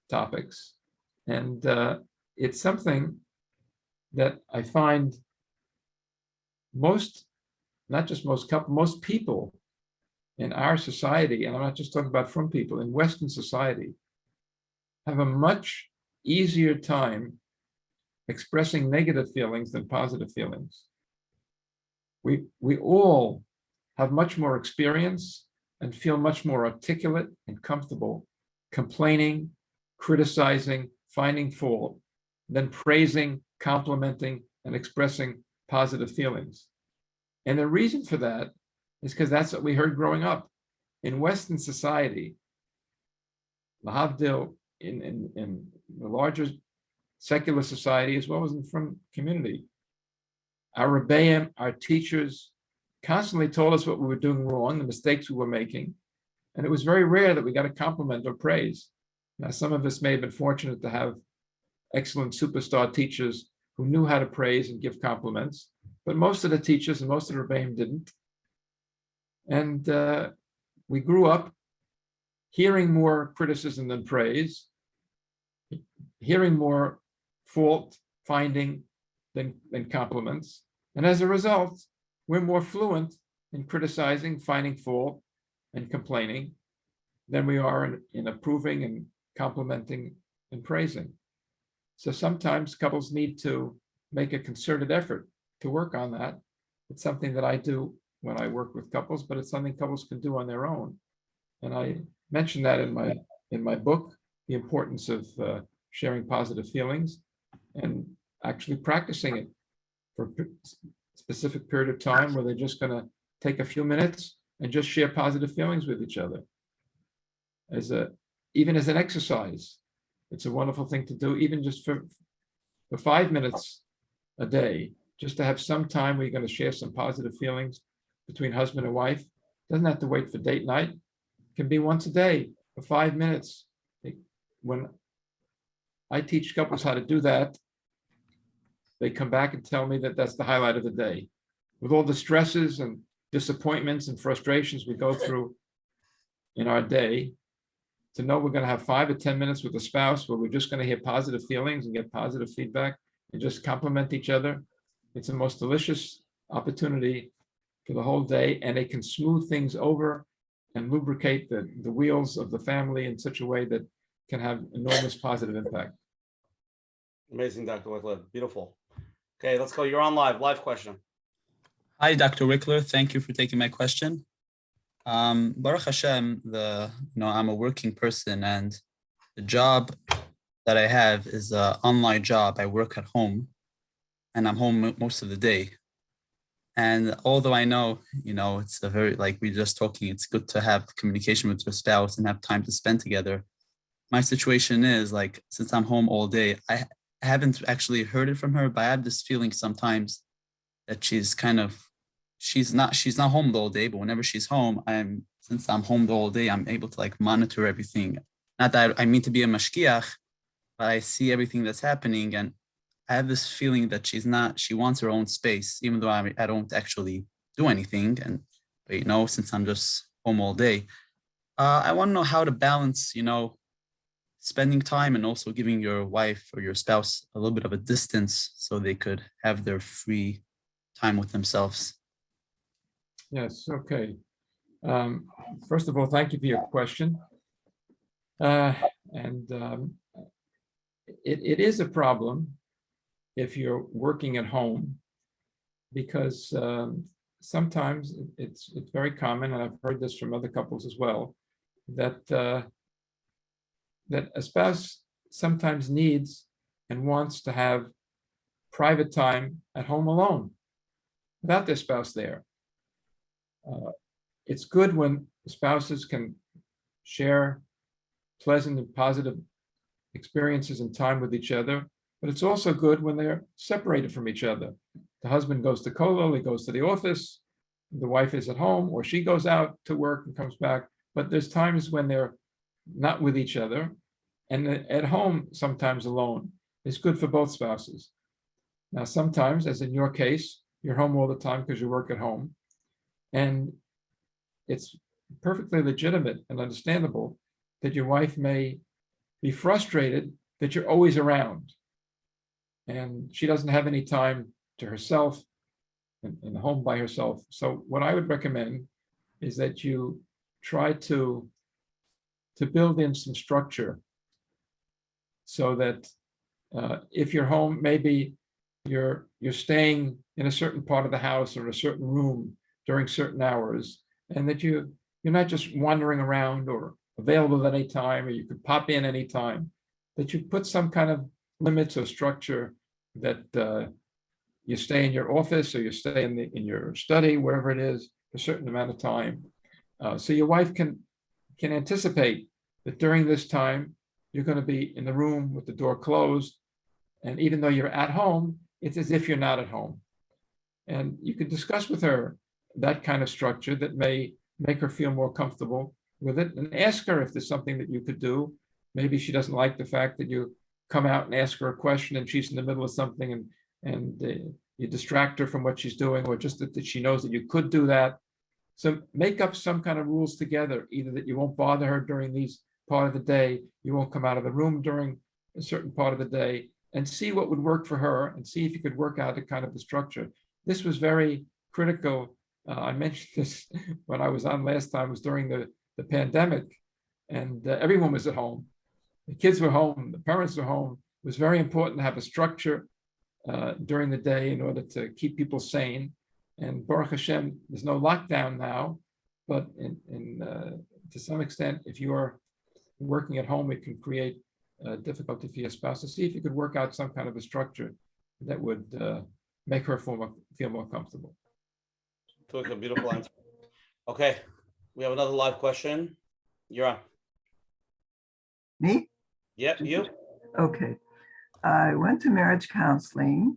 topics. And it's something that I find not just most couples, most people in our society, and I'm not just talking about from people, in Western society, have a much easier time expressing negative feelings than positive feelings. We all have much more experience and feel much more articulate and comfortable complaining, criticizing, finding fault, than praising, complimenting, and expressing positive feelings. And the reason for that is because that's what we heard growing up. In Western society, lahavdil, in the larger secular society, as well as in from community, our rebbeim, our teachers, constantly told us what we were doing wrong, the mistakes we were making. And it was very rare that we got a compliment or praise. Now, some of us may have been fortunate to have excellent superstar teachers who knew how to praise and give compliments, but most of the teachers and most of the rebbeim didn't. And we grew up hearing more criticism than praise, hearing more fault finding than compliments. And as a result, we're more fluent in criticizing, finding fault, and complaining than we are in approving and complimenting and praising. So sometimes couples need to make a concerted effort to work on that. It's something that I do when I work with couples, but it's something couples can do on their own. And I mentioned that in my book, the importance of sharing positive feelings and actually practicing it for a specific period of time where they're just going to take a few minutes and just share positive feelings with each other. Even as an exercise, it's a wonderful thing to do, even just for 5 minutes a day, just to have some time where you're going to share some positive feelings between husband and wife. Doesn't have to wait for date night. It can be once a day for 5 minutes. When I teach couples how to do that, they come back and tell me that that's the highlight of the day. With all the stresses and disappointments and frustrations we go through in our day, to know we're going to have 5 or 10 minutes with a spouse where we're just going to hear positive feelings and get positive feedback and just compliment each other. It's the most delicious opportunity for the whole day, and it can smooth things over and lubricate the wheels of the family in such a way that can have enormous positive impact. Amazing, Dr. Wikler. Beautiful. Okay, let's go. You're on live question. Hi, Dr. Wikler. Thank you for taking my question. Baruch Hashem, I'm a working person, and the job that I have is an online job. I work at home, and I'm home most of the day. And although I know, it's a very, like we just talking, it's good to have communication with your spouse and have time to spend together. My situation is like, since I'm home all day, I haven't actually heard it from her, but I have this feeling sometimes that she's not home the whole day, but whenever she's home, since I'm home the whole day, I'm able to like monitor everything. Not that I mean to be a mashkiach, but I see everything that's happening, and I have this feeling that she wants her own space, even though I don't actually do anything. But since I'm just home all day, I want to know how to balance, spending time and also giving your wife or your spouse a little bit of a distance so they could have their free time with themselves. Yes, okay. First of all, thank you for your question. It is a problem if you're working at home, because sometimes it's very common, and I've heard this from other couples as well, that a spouse sometimes needs and wants to have private time at home alone without their spouse there. It's good when spouses can share pleasant and positive experiences and time with each other, but it's also good when they're separated from each other. The husband goes to kollel, he goes to the office, the wife is at home, or she goes out to work and comes back, but there's times when they're not with each other, and at home, sometimes alone. It's good for both spouses. Now, sometimes, as in your case, you're home all the time because you work at home, and it's perfectly legitimate and understandable that your wife may be frustrated that you're always around, and she doesn't have any time to herself in the home by herself. So what I would recommend is that you try to build in some structure, so that if you're home, maybe you're staying in a certain part of the house or a certain room during certain hours, and that you're not just wandering around or available at any time, or you could pop in any time, that you put some kind of limits or structure, that you stay in your office or you stay in your study, wherever it is, for a certain amount of time. So your wife can anticipate that during this time, you're going to be in the room with the door closed. And even though you're at home, it's as if you're not at home. And you can discuss with her that kind of structure that may make her feel more comfortable with it, and ask her if there's something that you could do. Maybe she doesn't like the fact that you come out and ask her a question and she's in the middle of something, and you distract her from what she's doing, or just that she knows that you could do that. So make up some kind of rules together, either that you won't bother her during these part of the day, you won't come out of the room during a certain part of the day, and see what would work for her, and see if you could work out a kind of the structure. This was very critical. I mentioned this when I was on last time, was during the pandemic, and everyone was at home. The kids were home, the parents were home. It was very important to have a structure during the day in order to keep people sane And Baruch Hashem, there's no lockdown now, but to some extent, if you are working at home, it can create difficulty for your spouse. To see if you could work out some kind of a structure that would make her feel more comfortable. Took a beautiful answer. Okay, we have another live question. You're on. Me? Yep, you. Okay. I went to marriage counseling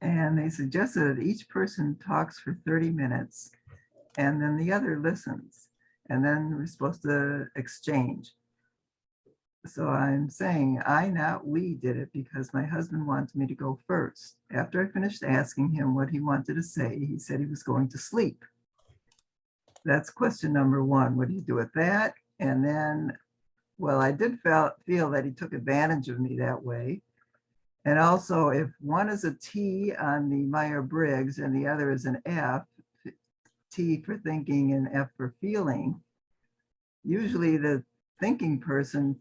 and they suggested that each person talks for 30 minutes and then the other listens. And then we're supposed to exchange. So I'm saying we did it because my husband wanted me to go first. After I finished asking him what he wanted to say, he said he was going to sleep. That's question number one. What do you do with that? And then, well, I did feel that he took advantage of me that way. And also, if one is a T on the Myers-Briggs and the other is an F, T for thinking and F for feeling, usually the thinking person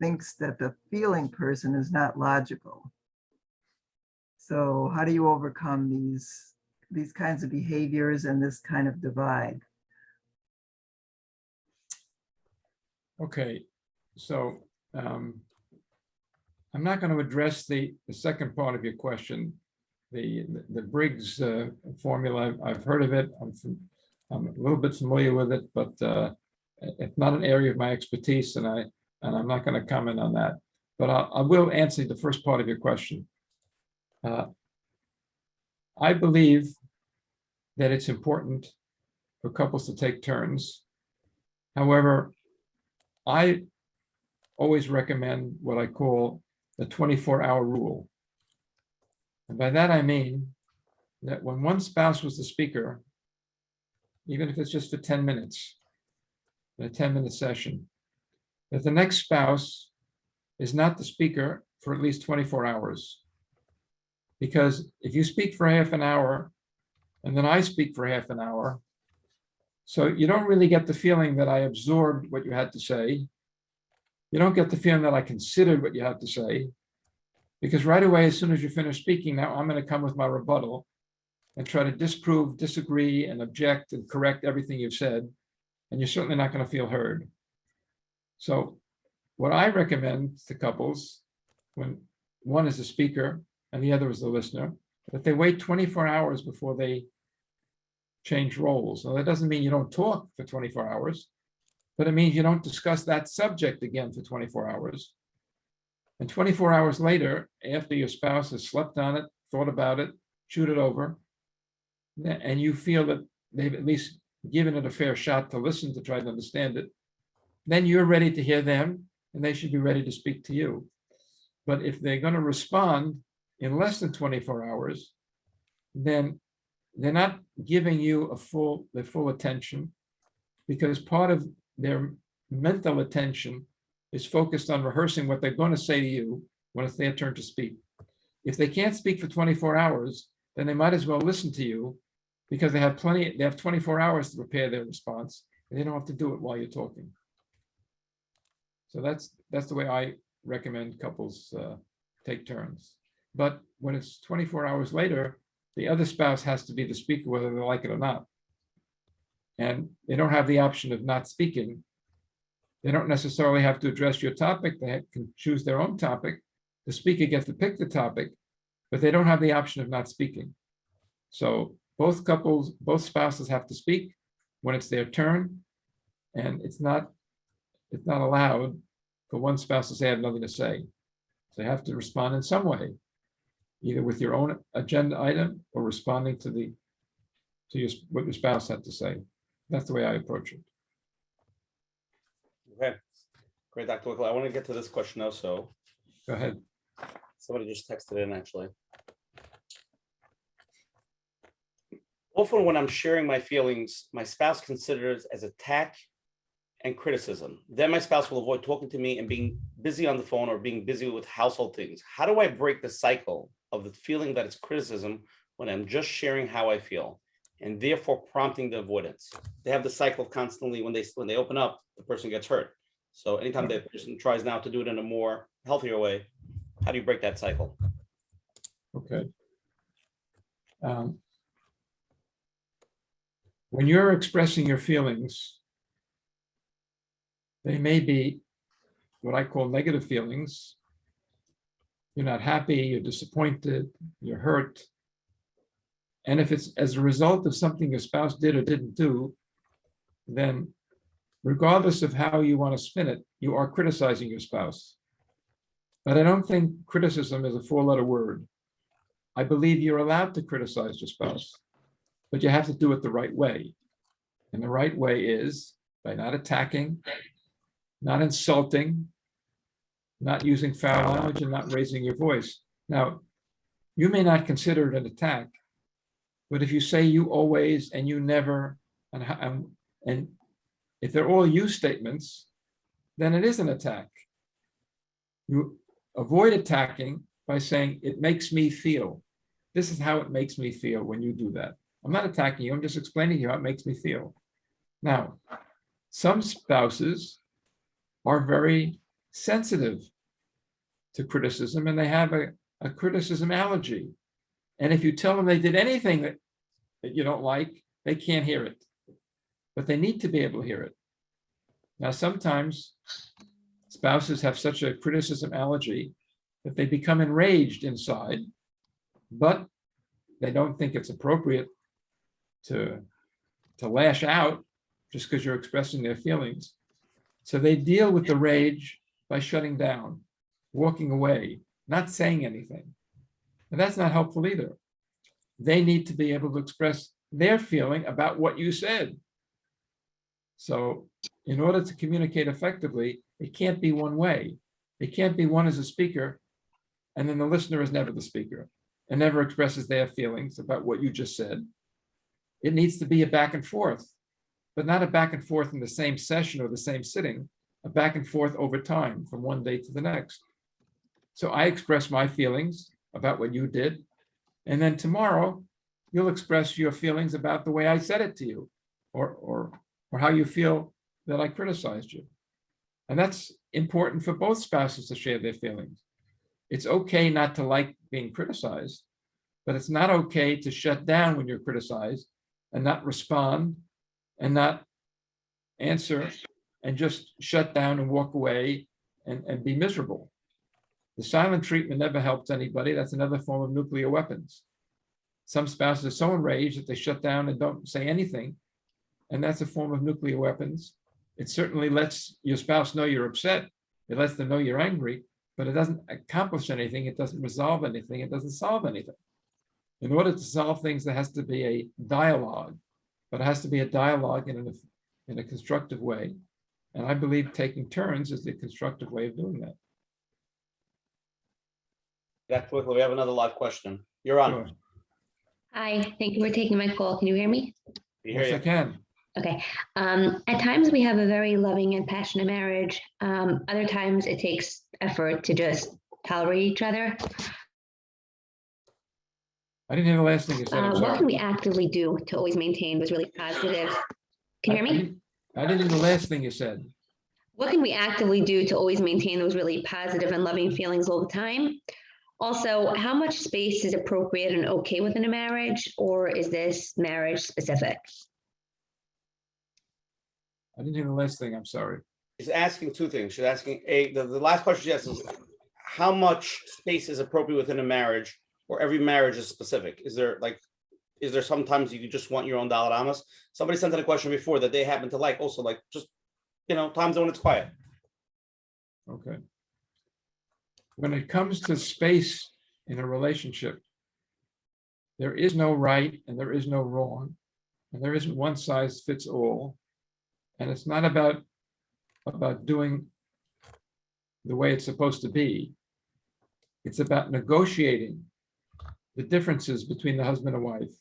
thinks that the feeling person is not logical. So how do you overcome these kinds of behaviors and this kind of divide? Okay, so I'm not going to address the second part of your question, the Briggs formula. I've heard of it. I'm a little bit familiar with it, but it's not an area of my expertise, and I'm not going to comment on that. But I will answer the first part of your question. I believe that it's important for couples to take turns. However, I always recommend what I call the 24-hour rule. And by that, I mean that when one spouse was the speaker, even if it's just for 10 minutes, in a 10-minute session, that the next spouse is not the speaker for at least 24 hours. Because if you speak for half an hour, and then I speak for half an hour, so you don't really get the feeling that I absorbed what you had to say. You don't get the feeling that I considered what you had to say, because right away, as soon as you finish speaking, now I'm going to come with my rebuttal and try to disprove, disagree, and object and correct everything you've said, and you're certainly not going to feel heard. So what I recommend to couples, when one is the speaker and the other is the listener, that they wait 24 hours before they change roles. Now, that doesn't mean you don't talk for 24 hours, but it means you don't discuss that subject again for 24 hours. And 24 hours later, after your spouse has slept on it, thought about it, chewed it over, and you feel that they've at least given it a fair shot to listen, to try to understand it, then you're ready to hear them, and they should be ready to speak to you. But if they're going to respond in less than 24 hours, then they're not giving you their full attention, because part of their mental attention is focused on rehearsing what they're going to say to you when it's their turn to speak. If they can't speak for 24 hours, then they might as well listen to you, because they have 24 hours to prepare their response, and they don't have to do it while you're talking. So that's the way I recommend couples take turns. But when it's 24 hours later, the other spouse has to be the speaker, whether they like it or not. And they don't have the option of not speaking. They don't necessarily have to address your topic. They can choose their own topic. The speaker gets to pick the topic, but they don't have the option of not speaking. So both spouses have to speak when it's their turn, and it's not allowed for one spouse to say, I have nothing to say. So they have to respond in some way, either with your own agenda item or responding to what your spouse had to say. That's the way I approach it. Okay, great, Dr. Wikler. I want to get to this question also. Go ahead. Somebody just texted in, actually. Often when I'm sharing my feelings, my spouse considers as attack and criticism. Then my spouse will avoid talking to me and being busy on the phone or being busy with household things. How do I break the cycle of the feeling that it's criticism when I'm just sharing how I feel, and therefore prompting the avoidance? They have the cycle constantly. When they open up, the person gets hurt. So anytime the person tries now to do it in a more healthier way, how do you break that cycle? Okay. when you're expressing your feelings, they may be what I call negative feelings. You're not happy, you're disappointed, you're hurt. And if it's as a result of something your spouse did or didn't do, then regardless of how you want to spin it, you are criticizing your spouse. But I don't think criticism is a four-letter word. I believe you're allowed to criticize your spouse, but you have to do it the right way. And the right way is by not attacking, not insulting, not using foul language, and not raising your voice. Now, you may not consider it an attack, but if you say you always and you never, and if they're all you statements, then it is an attack. You avoid attacking by saying, it makes me feel. This is how it makes me feel when you do that. I'm not attacking you, I'm just explaining to you how it makes me feel. Now, some spouses are very sensitive to criticism and they have a criticism allergy. And if you tell them they did anything that you don't like, they can't hear it. But they need to be able to hear it. Now, sometimes spouses have such a criticism allergy that they become enraged inside, but they don't think it's appropriate to lash out just because you're expressing their feelings. So they deal with the rage by shutting down, walking away, not saying anything. And that's not helpful either. They need to be able to express their feeling about what you said. So in order to communicate effectively, it can't be one way. It can't be one as a speaker, and then the listener is never the speaker and never expresses their feelings about what you just said. It needs to be a back and forth, but not a back and forth in the same session or the same sitting, a back and forth over time from one day to the next. So I express my feelings about what you did, and then tomorrow you'll express your feelings about the way I said it to you, or how you feel that I criticized you. And that's important for both spouses to share their feelings. It's okay not to like being criticized, but it's not okay to shut down when you're criticized and not respond and not answer and just shut down and walk away and be miserable. The silent treatment never helps anybody. That's another form of nuclear weapons. Some spouses are so enraged that they shut down and don't say anything, and that's a form of nuclear weapons. It certainly lets your spouse know you're upset. It lets them know you're angry, but it doesn't accomplish anything. It doesn't resolve anything. It doesn't solve anything. In order to solve things, there has to be a dialogue, but it has to be a dialogue in a constructive way. And I believe taking turns is the constructive way of doing that. Dr. Wikler, we have another live question. You're on. Sure. Hi, thank you for taking my call. Can you hear me? We hear Yes, I you. can. Okay. At times we have a very loving and passionate marriage. Other times it takes effort to just tolerate each other. I didn't hear the last thing you said. I'm What sorry. can we actively do to always maintain those really positive? Can you hear me? I didn't hear the last thing you said. What can we actively do to always maintain those really positive and loving feelings all the time? Also, how much space is appropriate and okay within a marriage, or is this marriage specific? I didn't hear the last thing. I'm sorry. She's asking two things. She's asking, the last question she asked is, how much space is appropriate within a marriage, or every marriage is specific? Is there sometimes you just want your own Daled Amos? Somebody sent in a question before that they happen to like, also like just, times when it's quiet. Okay. When it comes to space in a relationship, there is no right and there is no wrong, and there isn't one size fits all. And it's not about doing the way it's supposed to be. It's about negotiating the differences between the husband and wife.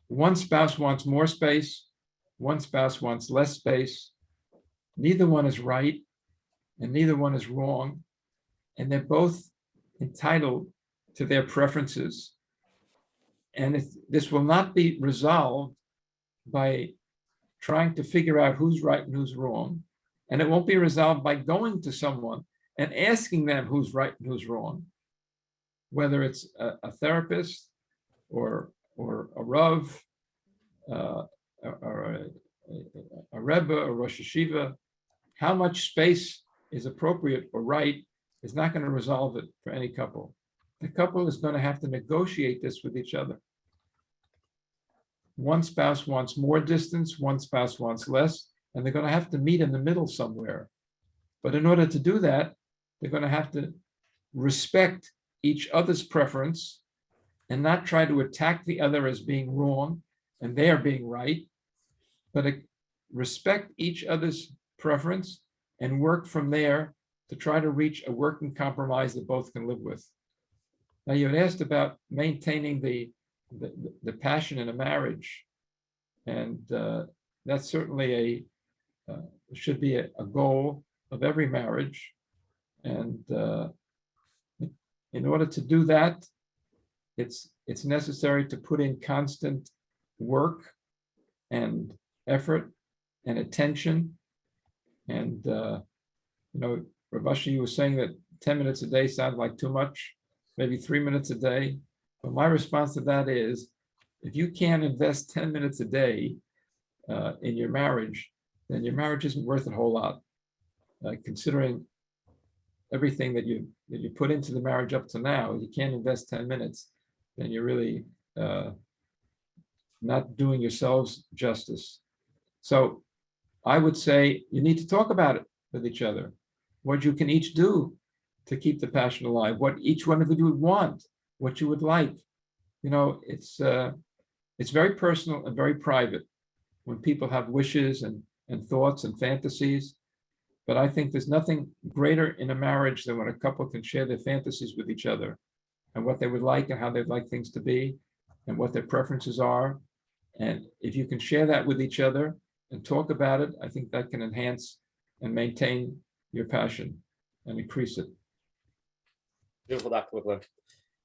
One spouse wants more space, one spouse wants less space. Neither one is right and neither one is wrong. And they're both entitled to their preferences. And this will not be resolved by trying to figure out who's right and who's wrong. And it won't be resolved by going to someone and asking them who's right and who's wrong, whether it's a therapist or a Rav, a Rebbe or Rosh Hashiva, how much space is appropriate or right is not going to resolve it for any couple. The couple is going to have to negotiate this with each other. One spouse wants more distance, one spouse wants less, and they're going to have to meet in the middle somewhere. But in order to do that, they're going to have to respect each other's preference and not try to attack the other as being wrong and they are being right, but respect each other's preference and work from there to try to reach a working compromise that both can live with. Now, you had asked about maintaining the passion in a marriage, and that's certainly should be a goal of every marriage. And in order to do that, it's necessary to put in constant work and effort and attention. And Rav Ashi, you were saying that 10 minutes a day sounds like too much, maybe 3 minutes a day. But my response to that is, if you can't invest 10 minutes a day in your marriage, then your marriage isn't worth a whole lot. Considering everything that you put into the marriage up to now, you can't invest 10 minutes, then you're really not doing yourselves justice. So I would say you need to talk about it with each other, what you can each do to keep the passion alive, what each one of you would want, what you would like. It's very personal and very private when people have wishes and thoughts and fantasies. But I think there's nothing greater in a marriage than when a couple can share their fantasies with each other and what they would like and how they'd like things to be and what their preferences are. And if you can share that with each other and talk about it, I think that can enhance and maintain your passion and increase it. Beautiful, Dr. Wikler.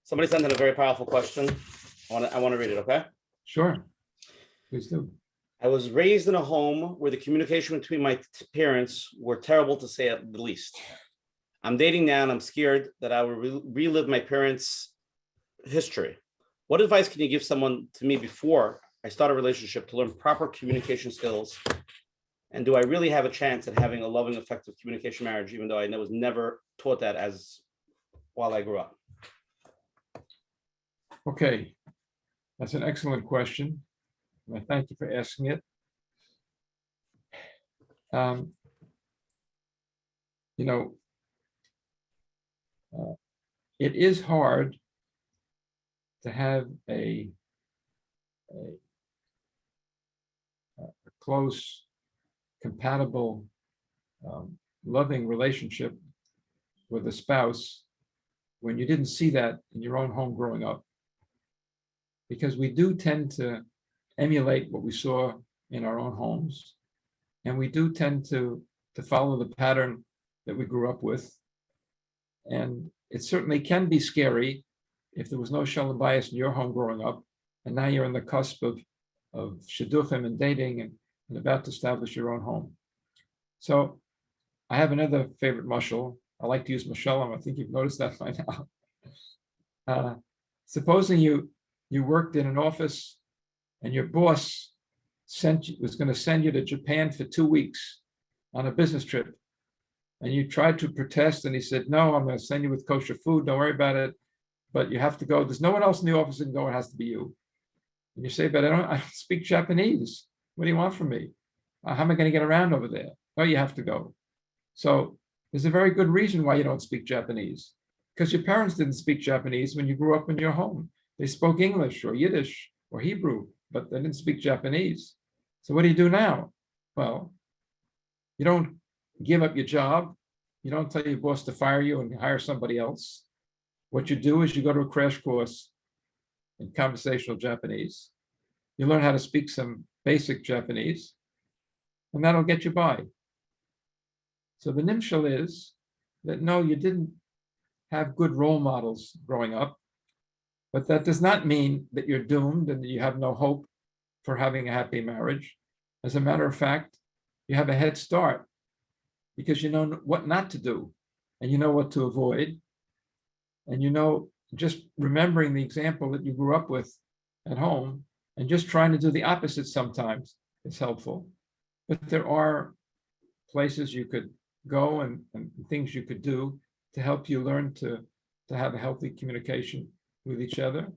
Somebody sent in a very powerful question. I want to read it, okay? Sure. Please do. I was raised in a home where the communication between my parents were terrible, to say at the least. I'm dating now and I'm scared that I will relive my parents' history. What advice can you give someone to me before I start a relationship to learn proper communication skills? And do I really have a chance at having a loving, effective communication marriage, even though I was never taught that while I grew up? Okay, that's an excellent question. I thank you for asking it. It is hard to have a close, compatible, loving relationship with a spouse when you didn't see that in your own home growing up. Because we do tend to emulate what we saw in our own homes. And we do tend to follow the pattern that we grew up with. And it certainly can be scary if there was no shalom bayis in your home growing up, and now you're on the cusp of shidduchim and dating and about to establish your own home. So I have another favorite mashal. I like to use mashalim. I think you've noticed that by now. Supposing you worked in an office and your boss was going to send you to Japan for 2 weeks on a business trip. And you tried to protest and he said, no, I'm going to send you with kosher food. Don't worry about it. But you have to go. There's no one else in the office that can go. It has to be you. And you say, but I don't speak Japanese. What do you want from me? How am I going to get around over there? Oh, you have to go. So there's a very good reason why you don't speak Japanese. Because your parents didn't speak Japanese when you grew up in your home. They spoke English or Yiddish or Hebrew, but they didn't speak Japanese. So what do you do now? Well, you don't give up your job. You don't tell your boss to fire you and hire somebody else. What you do is you go to a crash course in conversational Japanese. You learn how to speak some basic Japanese, and that'll get you by. So the nimshal is that no, you didn't have good role models growing up, but that does not mean that you're doomed and that you have no hope for having a happy marriage. As a matter of fact, you have a head start because you know what not to do and you know what to avoid. And you know, just remembering the example that you grew up with at home and just trying to do the opposite sometimes is helpful. But there are places you could go and things you could do to help you learn to have a healthy communication with each other.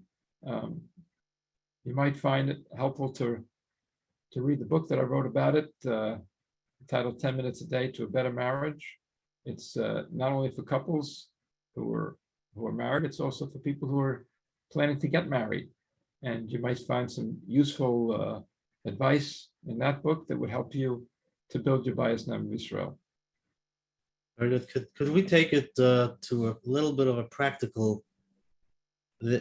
You might find it helpful to read the book that I wrote about it, titled 10 Minutes a Day to a Better Marriage. It's not only for couples who are married, it's also for people who are planning to get married. And you might find some useful advice in that book that would help you to build your bias Nam Israel. Very good. Could we take it to a little bit of a practical?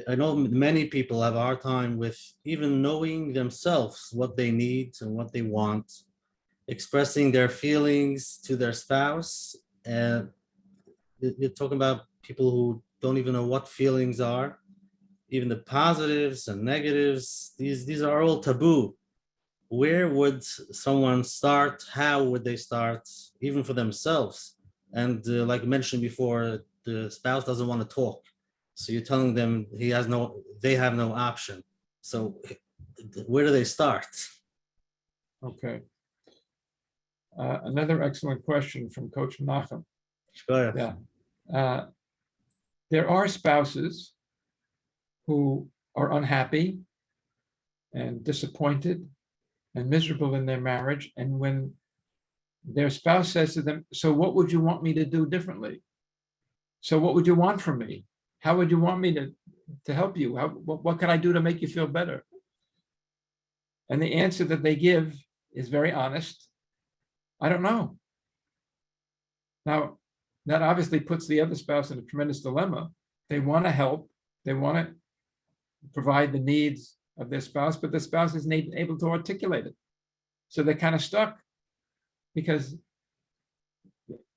I know many people have a hard time with even knowing themselves what they need and what they want, expressing their feelings to their spouse. And you're talking about people who don't even know what feelings are, even the positives and negatives. These are all taboo. Where would someone start? How would they start, even for themselves? And like I mentioned before, the spouse doesn't want to talk. So you're telling them they have no option. So where do they start? Okay. Another excellent question from Coach Menachem. Sure. Yeah. There are spouses who are unhappy and disappointed and miserable in their marriage. And when their spouse says to them, so what would you want me to do differently? So what would you want from me? How would you want me to help you? What can I do to make you feel better? And the answer that they give is very honest. I don't know. Now, that obviously puts the other spouse in a tremendous dilemma. They want to help. They want to provide the needs of their spouse, but the spouse isn't able to articulate it. So they're kind of stuck because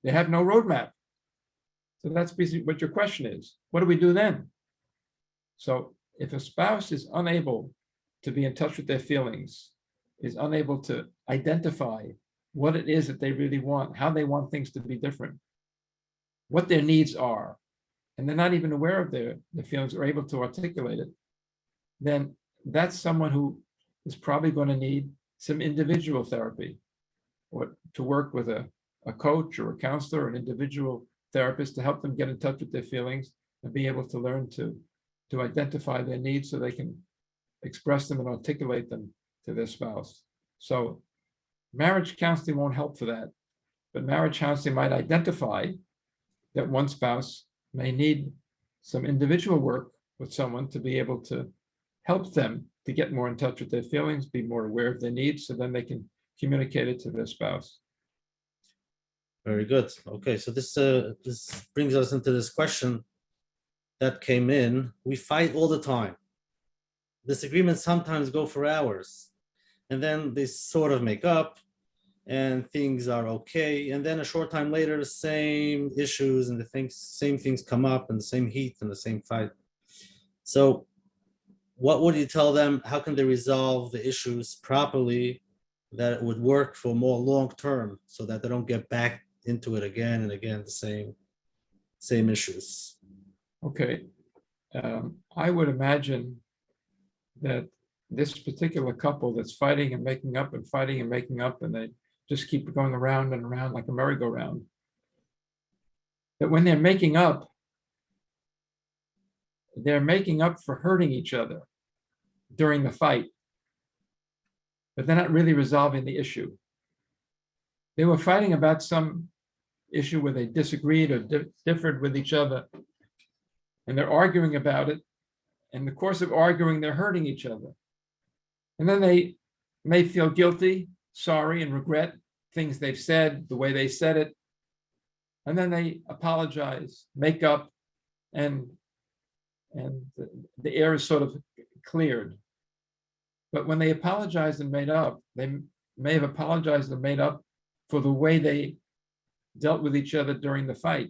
they have no roadmap. So that's basically what your question is. What do we do then? So if a spouse is unable to be in touch with their feelings, is unable to identify what it is that they really want, how they want things to be different, what their needs are, and they're not even aware of their feelings or able to articulate it, then that's someone who is probably going to need some individual therapy, or to work with a coach or a counselor, or an individual therapist to help them get in touch with their feelings and be able to learn to identify their needs so they can express them and articulate them to their spouse. So marriage counseling won't help for that, but marriage counseling might identify that one spouse may need some individual work with someone to be able to help them to get more in touch with their feelings, be more aware of their needs, so then they can communicate it to their spouse. Very good. Okay, so this brings us into this question that came in. We fight all the time. Disagreements sometimes go for hours, and then they sort of make up, and things are okay. And then a short time later, the same issues and same things come up, and the same heat and the same fight. So, what would you tell them? How can they resolve the issues properly that it would work for more long term, so that they don't get back into it again and again, the same issues? Okay, I would imagine that this particular couple that's fighting and making up and fighting and making up, and they just keep going around and around like a merry-go-round, that when they're making up for hurting each other during the fight, but they're not really resolving the issue. They were fighting about some issue where they disagreed or differed with each other, and they're arguing about it. In the course of arguing, they're hurting each other. And then they may feel guilty, sorry, and regret things they've said, the way they said it. And then they apologize, make up, and the air is sort of cleared. But when they apologized and made up, they may have apologized and made up for the way they dealt with each other during the fight.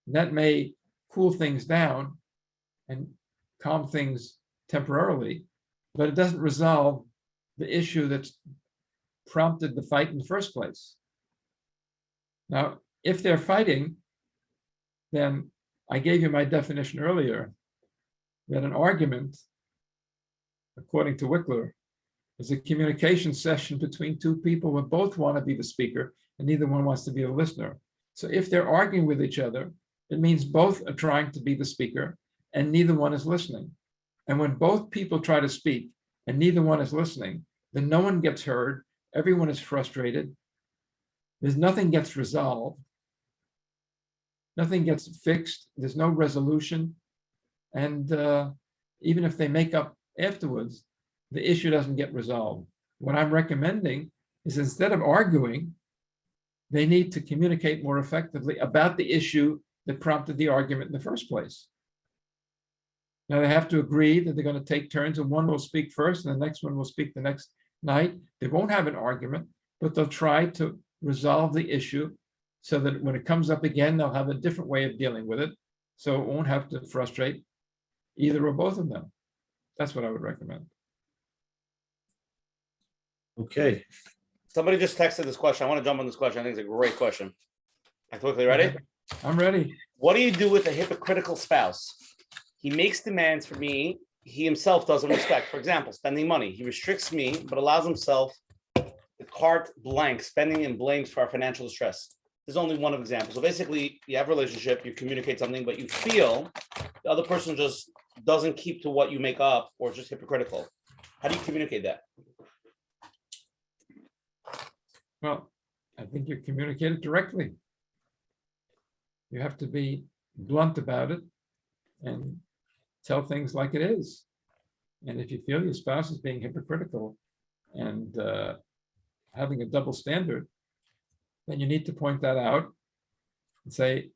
And that may cool things down and calm things temporarily, but it doesn't resolve the issue that's prompted the fight in the first place. Now, if they're fighting, then I gave you my definition earlier that an argument, according to Wikler, It's a communication session between two people who both want to be the speaker and neither one wants to be the listener. So if they're arguing with each other, it means both are trying to be the speaker and neither one is listening. And when both people try to speak and neither one is listening, then no one gets heard, everyone is frustrated, nothing gets resolved, nothing gets fixed, there's no resolution. And even if they make up afterwards, the issue doesn't get resolved. What I'm recommending is instead of arguing, they need to communicate more effectively about the issue that prompted the argument in the first place. Now they have to agree that they're going to take turns and one will speak first and the next one will speak the next night. They won't have an argument, but they'll try to resolve the issue so that when it comes up again, they'll have a different way of dealing with it. So it won't have to frustrate either or both of them. That's what I would recommend. Okay. Somebody just texted this question. I want to jump on this question. I think it's a great question. Quickly, ready? I'm ready. What do you do with a hypocritical spouse? He makes demands for me he himself doesn't respect. For example, spending money. He restricts me, but allows himself the carte blanche, spending and blames for our financial distress. There's only one example. So basically, you have a relationship, you communicate something, but you feel the other person just doesn't keep to what you make up or just hypocritical. How do you communicate that? Well, I think you communicate it directly. You have to be blunt about it and tell things like it is. And if you feel your spouse is being hypocritical and having a double standard, then you need to point that out and say,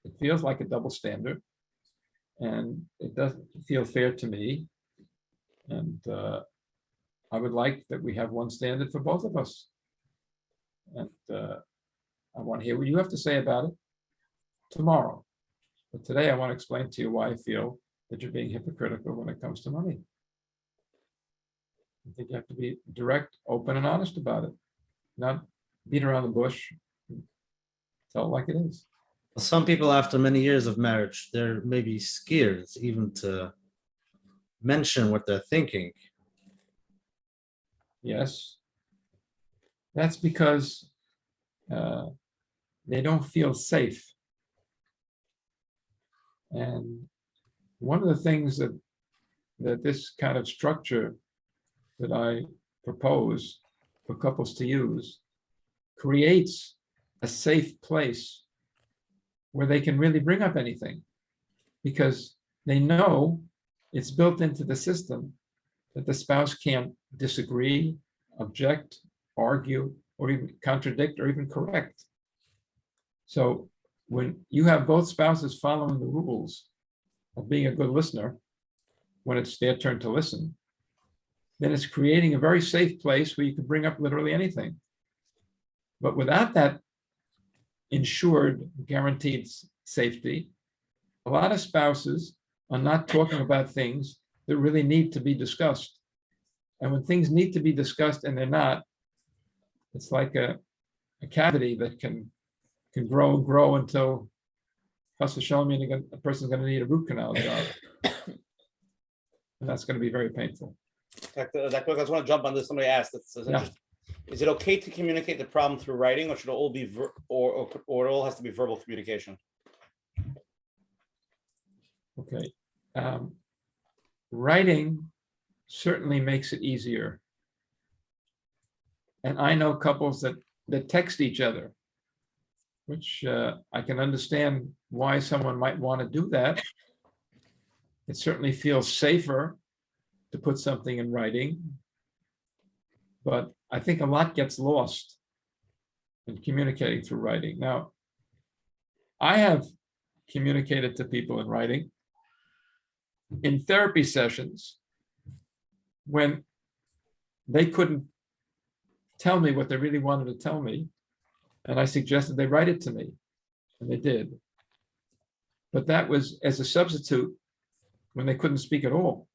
it feels like a double standard and it doesn't feel fair to me. And I would like that we have one standard for both of us. And I want to hear what you have to say about it tomorrow. But today I want to explain to you why I feel that you're being hypocritical when it comes to money. I think you have to be direct, open, and honest about it. Not beat around the bush. Tell it like it is. Some people, after many years of marriage, they're maybe scared even to mention what they're thinking. Yes. That's because they don't feel safe. And one of the things that this kind of structure that I propose for couples to use creates a safe place where they can really bring up anything, because they know it's built into the system that the spouse can't disagree, object, argue, or even contradict, or even correct. So when you have both spouses following the rules of being a good listener, when it's their turn to listen, then it's creating a very safe place where you can bring up literally anything. But without that ensured, guaranteed safety, a lot of spouses are not talking about things that really need to be discussed. And when things need to be discussed and they're not, it's like a cavity that can grow and grow until a person's going to need a root canal job. And that's going to be very painful. I just want to jump on this. Somebody asked, is it okay to communicate the problem through writing, or should it all be or it all has to be verbal communication? Okay. Writing certainly makes it easier. And I know couples that text each other, which I can understand why someone might want to do that. It certainly feels safer to put something in writing, but I think a lot gets lost in communicating through writing. Now, I have communicated to people in writing in therapy sessions when they couldn't tell me what they really wanted to tell me, and I suggested they write it to me, and they did. But that was as a substitute when they couldn't speak at all.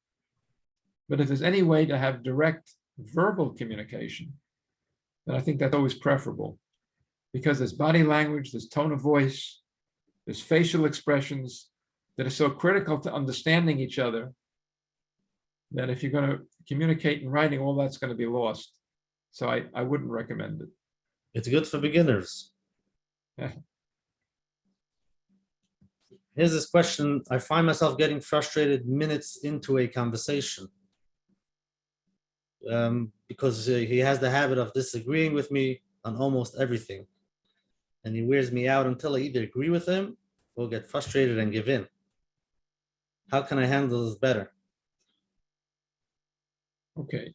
But if there's any way to have direct verbal communication, then I think that's always preferable, because there's body language, there's tone of voice, there's facial expressions that are so critical to understanding each other then if you're going to communicate in writing, all that's going to be lost. So I wouldn't recommend it. It's good for beginners. Yeah. Here's this question. I find myself getting frustrated minutes into a conversation because he has the habit of disagreeing with me on almost everything. And he wears me out until I either agree with him or get frustrated and give in. How can I handle this better? Okay.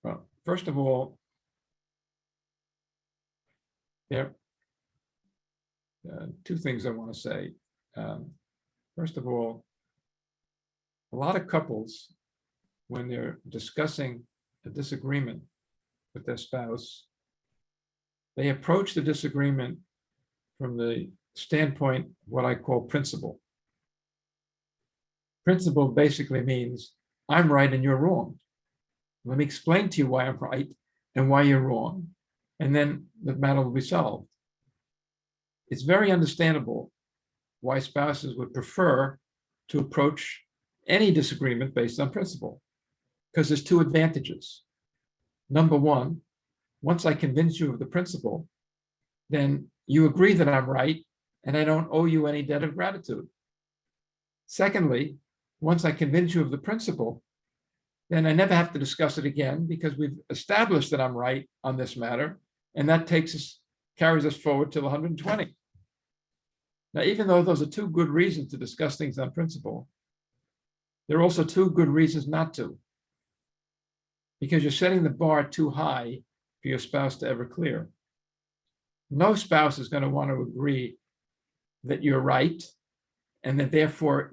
Well, first of all, there are two things I want to say. First of all, a lot of couples, when they're discussing a disagreement with their spouse, they approach the disagreement from the standpoint, what I call principle. Principle basically means I'm right and you're wrong. Let me explain to you why I'm right and why you're wrong, and then the matter will be solved. It's very understandable why spouses would prefer to approach any disagreement based on principle, because there's two advantages. Number one, once I convince you of the principle, then you agree that I'm right and I don't owe you any debt of gratitude. Secondly, once I convince you of the principle, then I never have to discuss it again because we've established that I'm right on this matter, and that carries us forward till 120. Now, even though those are two good reasons to discuss things on principle, there are also two good reasons not to, because you're setting the bar too high for your spouse to ever clear. No spouse is going to want to agree that you're right and that therefore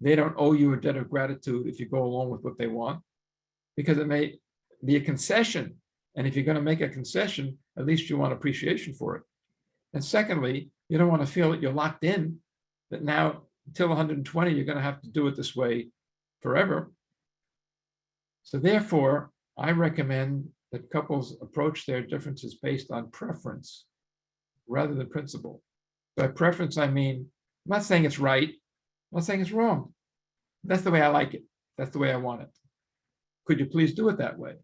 they don't owe you a debt of gratitude if you go along with what they want, because it may be a concession. And if you're going to make a concession, at least you want appreciation for it. And secondly, you don't want to feel that you're locked in, that now until 120, you're going to have to do it this way forever. So therefore, I recommend that couples approach their differences based on preference rather than principle. By preference, I mean, I'm not saying it's right. I'm not saying it's wrong. That's the way I like it. That's the way I want it. Could you please do it that way?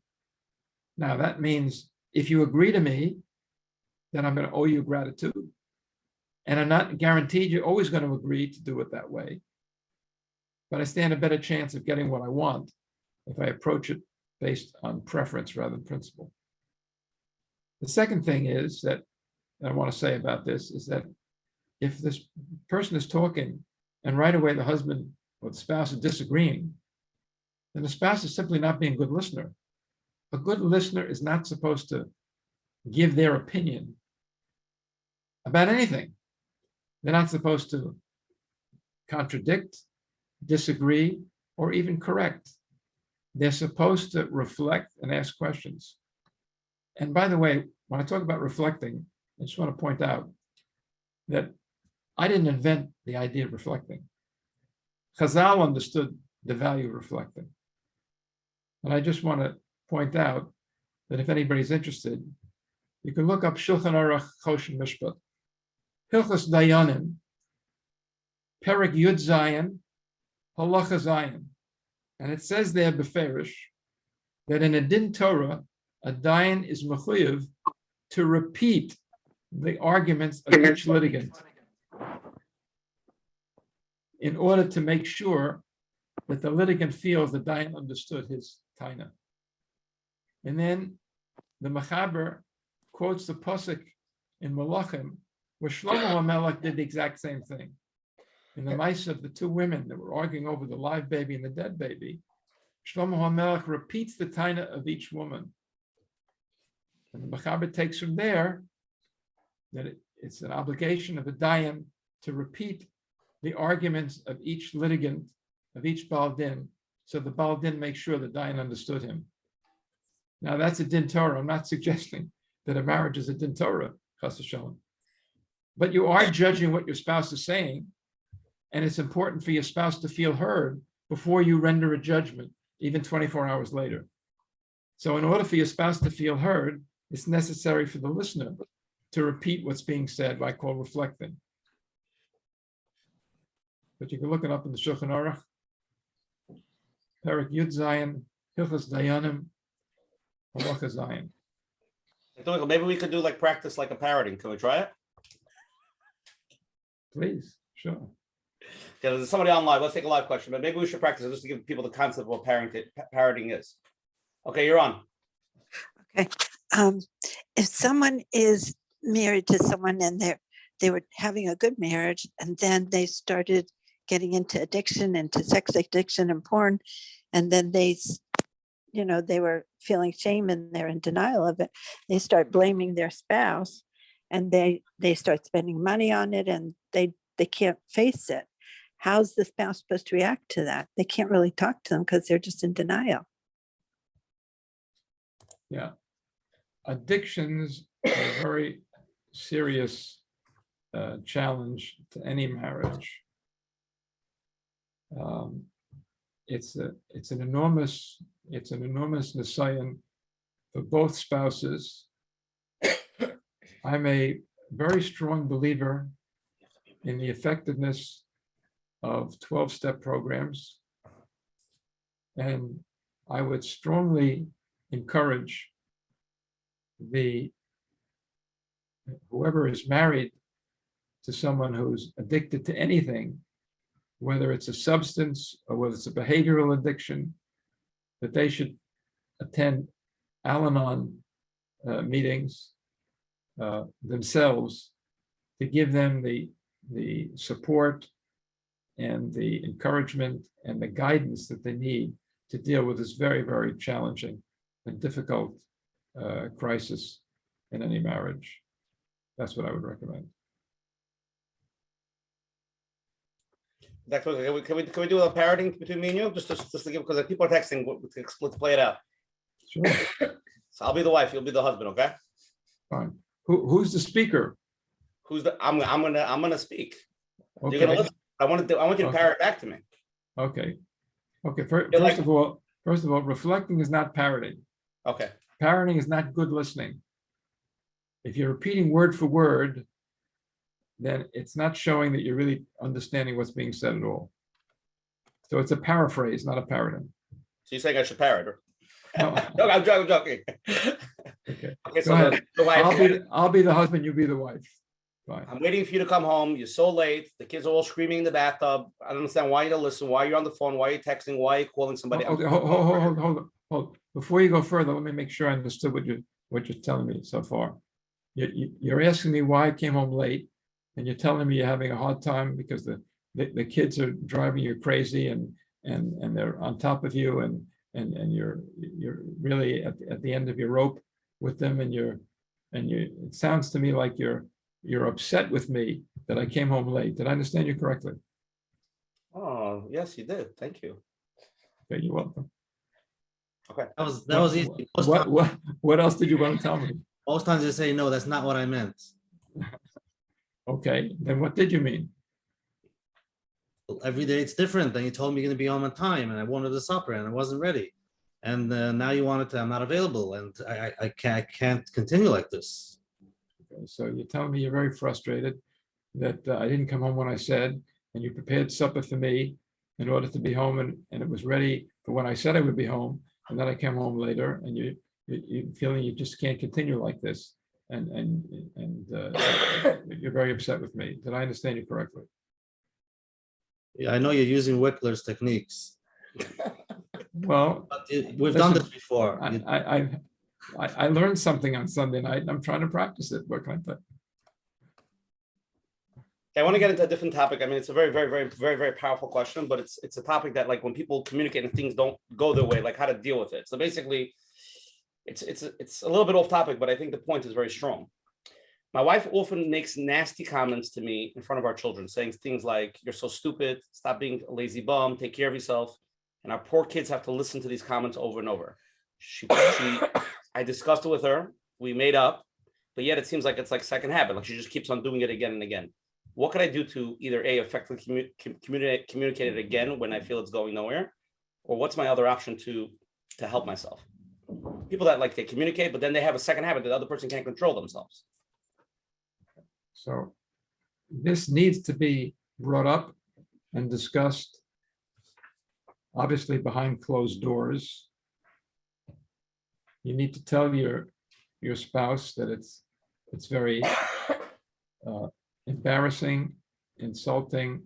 Now, that means if you agree to me, then I'm going to owe you gratitude. And I'm not guaranteed you're always going to agree to do it that way. But I stand a better chance of getting what I want if I approach it based on preference rather than principle. The second thing is that I want to say about this is that if this person is talking and right away the husband or the spouse is disagreeing, then the spouse is simply not being a good listener. A good listener is not supposed to give their opinion about anything. They're not supposed to contradict, disagree, or even correct. They're supposed to reflect and ask questions. And by the way, when I talk about reflecting, I just want to point out that I didn't invent the idea of reflecting. Chazal understood the value of reflecting. And I just want to point out that if anybody's interested, you can look up Shulchan Aruch Choshen Mishpat, Hilchos Dayanim, Perek Yud Zayin, Halacha Zayin. And it says there, beferish, that in a din Torah, a dayan is mechuyev to repeat the arguments of each litigant in order to make sure that the litigant feels the dayan understood his taina. And then the Mechaber quotes the pasuk in Menachem, where Shlomo HaMelech did the exact same thing. In the mice of the two women that were arguing over the live baby and the dead baby, Shlomo HaMelech repeats the taina of each woman. And the Mechaber takes from there that it's an obligation of a dayan to repeat the arguments of each litigant, of each Baal Din, so the Baal Din makes sure the dayan understood him. Now that's a din Torah. I'm not suggesting that a marriage is a din Torah, chas v'shalom. But you are judging what your spouse is saying, and it's important for your spouse to feel heard before you render a judgment, even 24 hours later. So in order for your spouse to feel heard, it's necessary for the listener to repeat what's being said, what I call reflecting. But you can look it up in the Shulchan Aruch. Perek Yud Zayin, Hilchos Dayanim, Halacha Zayin. Maybe we could do like practice like a parroting. Can we try it? Please, sure. Okay, there's somebody online. Let's take a live question, but maybe we should practice it just to give people the concept of what parroting is. Okay, you're on. Okay. If someone is married to someone and they were having a good marriage and then they started getting into addiction, into sex addiction and porn, and then they were feeling shame and they're in denial of it, they start blaming their spouse and they start spending money on it and they can't face it. How's the spouse supposed to react to that? They can't really talk to them because they're just in denial. Yeah. Addictions are a very serious challenge to any marriage. It's an enormous nisayon for both spouses. I'm a very strong believer in the effectiveness of 12-step programs, and I would strongly encourage whoever is married to someone who's addicted to anything, whether it's a substance or whether it's a behavioral addiction, that they should attend Al-Anon meetings themselves to give them the support and the encouragement and the guidance that they need to deal with this very, very challenging and difficult crisis in any marriage. That's what I would recommend. Can we do a parroting between me and you? Just to give, because people are texting, let's play it out. Sure. So I'll be the wife, you'll be the husband, okay? Fine. Who's the speaker? I'm gonna speak. Okay. You're gonna listen. I want you to parrot back to me. Okay. First of all, reflecting is not parroting. Okay. Parroting is not good listening. If you're repeating word for word, then it's not showing that you're really understanding what's being said at all. So it's a paraphrase, not a parroting. So you're saying I should parrot? No. No, I'm joking. Okay. Okay, Go so ahead. the wife, I'll be the husband, you be the wife. Fine. I'm waiting for you to come home. You're so late. The kids are all screaming in the bathtub. I don't understand why you don't listen, why you're on the phone, why you're texting, why you're calling somebody. Okay, hold. Before you go further, let me make sure I understood what you're telling me so far. You're asking me why I came home late, and you're telling me you're having a hard time because the kids are driving you crazy and they're on top of you and you're really at the end of your rope with them, and it sounds to me like you're upset with me that I came home late. Did I understand you correctly? Oh, yes, you did. Thank you. Okay, you're welcome. Okay. That was easy. What else did you want to tell me? Most times they say, no, that's not what I meant. Okay, then what did you mean? Every day it's different. Then you told me you're going to be home on time, and I wanted a supper, and I wasn't ready. And now you wanted to, I'm not available, and I can't continue like this. Okay, so you're telling me you're very frustrated that I didn't come home when I said, and you prepared supper for me in order to be home, and it was ready for when I said I would be home, and then I came home later, and you're feeling you just can't continue like this, and you're very upset with me. Did I understand you correctly? Yeah, I know you're using Wikler's techniques. Well, But we've done this before. I learned something on Sunday night, and I'm trying to practice it. What can I say? I want to get into a different topic. I mean, it's a very, very, very, very, very powerful question, but it's a topic that, like, when people communicate and things don't go their way, like how to deal with it. So basically, it's a little bit off topic, but I think the point is very strong. My wife often makes nasty comments to me in front of our children, saying things like, "You're so stupid, stop being a lazy bum, take care of yourself." And our poor kids have to listen to these comments over and over. I discussed it with her, we made up, but yet it seems like it's like second habit, like she just keeps on doing it again and again. What can I do to either effectively communicate it again when I feel it's going nowhere, or what's my other option to help myself? People that, like, they communicate, but then they have a second habit that the other person can't control themselves. So this needs to be brought up and discussed obviously behind closed doors. You need to tell your spouse that it's very embarrassing, insulting,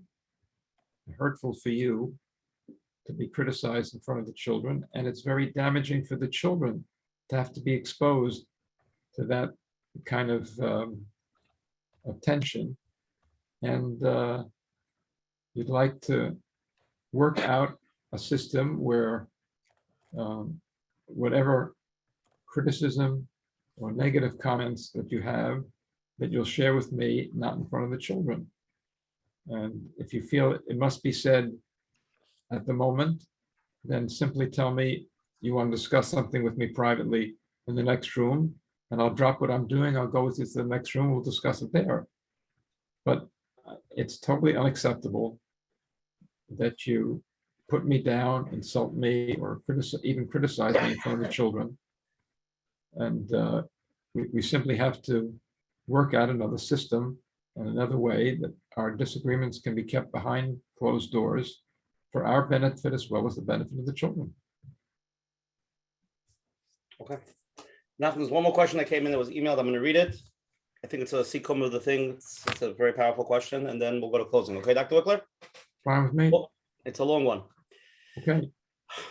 hurtful for you to be criticized in front of the children, and it's very damaging for the children to have to be exposed to that kind of attention. And you'd like to work out a system where whatever criticism or negative comments that you have, that you'll share with me, not in front of the children. And if you feel it must be said at the moment, then simply tell me you want to discuss something with me privately in the next room, and I'll drop what I'm doing. I'll go with you to the next room. We'll discuss it there. But it's totally unacceptable that you put me down, insult me, or even criticize me in front of the children. And we simply have to work out another system and another way that our disagreements can be kept behind closed doors for our benefit as well as the benefit of the children. Okay. Now, there's one more question that came in that was emailed. I'm going to read it. I think it's a sequel of the thing. It's a very powerful question, and then we'll go to closing. Okay, Dr. Wikler? Fine with me. Well, it's a long one. Okay.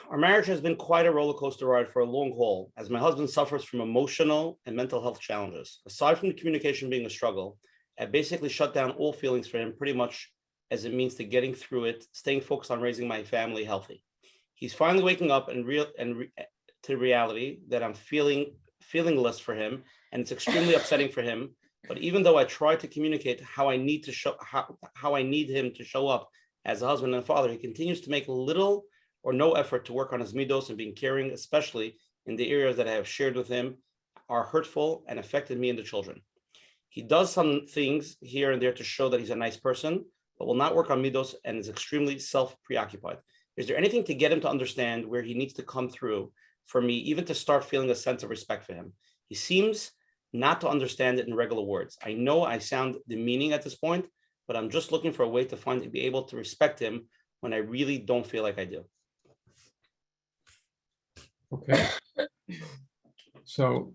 Our marriage has been quite a roller coaster ride for a long haul, as my husband suffers from emotional and mental health challenges. Aside from the communication being a struggle, I basically shut down all feelings for him pretty much as it means to getting through it, staying focused on raising my family healthy. He's finally waking up to reality that I'm feelingless for him, and it's extremely upsetting for him. But even though I try to communicate how I need him to show up as a husband and father, he continues to make little or no effort to work on his midos and being caring, especially in the areas that I have shared with him are hurtful and affected me and the children. He does some things here and there to show that he's a nice person, but will not work on midos and is extremely self-preoccupied. Is there anything to get him to understand where he needs to come through for me, even to start feeling a sense of respect for him? He seems not to understand it in regular words. I know I sound demeaning at this point, but I'm just looking for a way to be able to respect him when I really don't feel like I do. Okay. So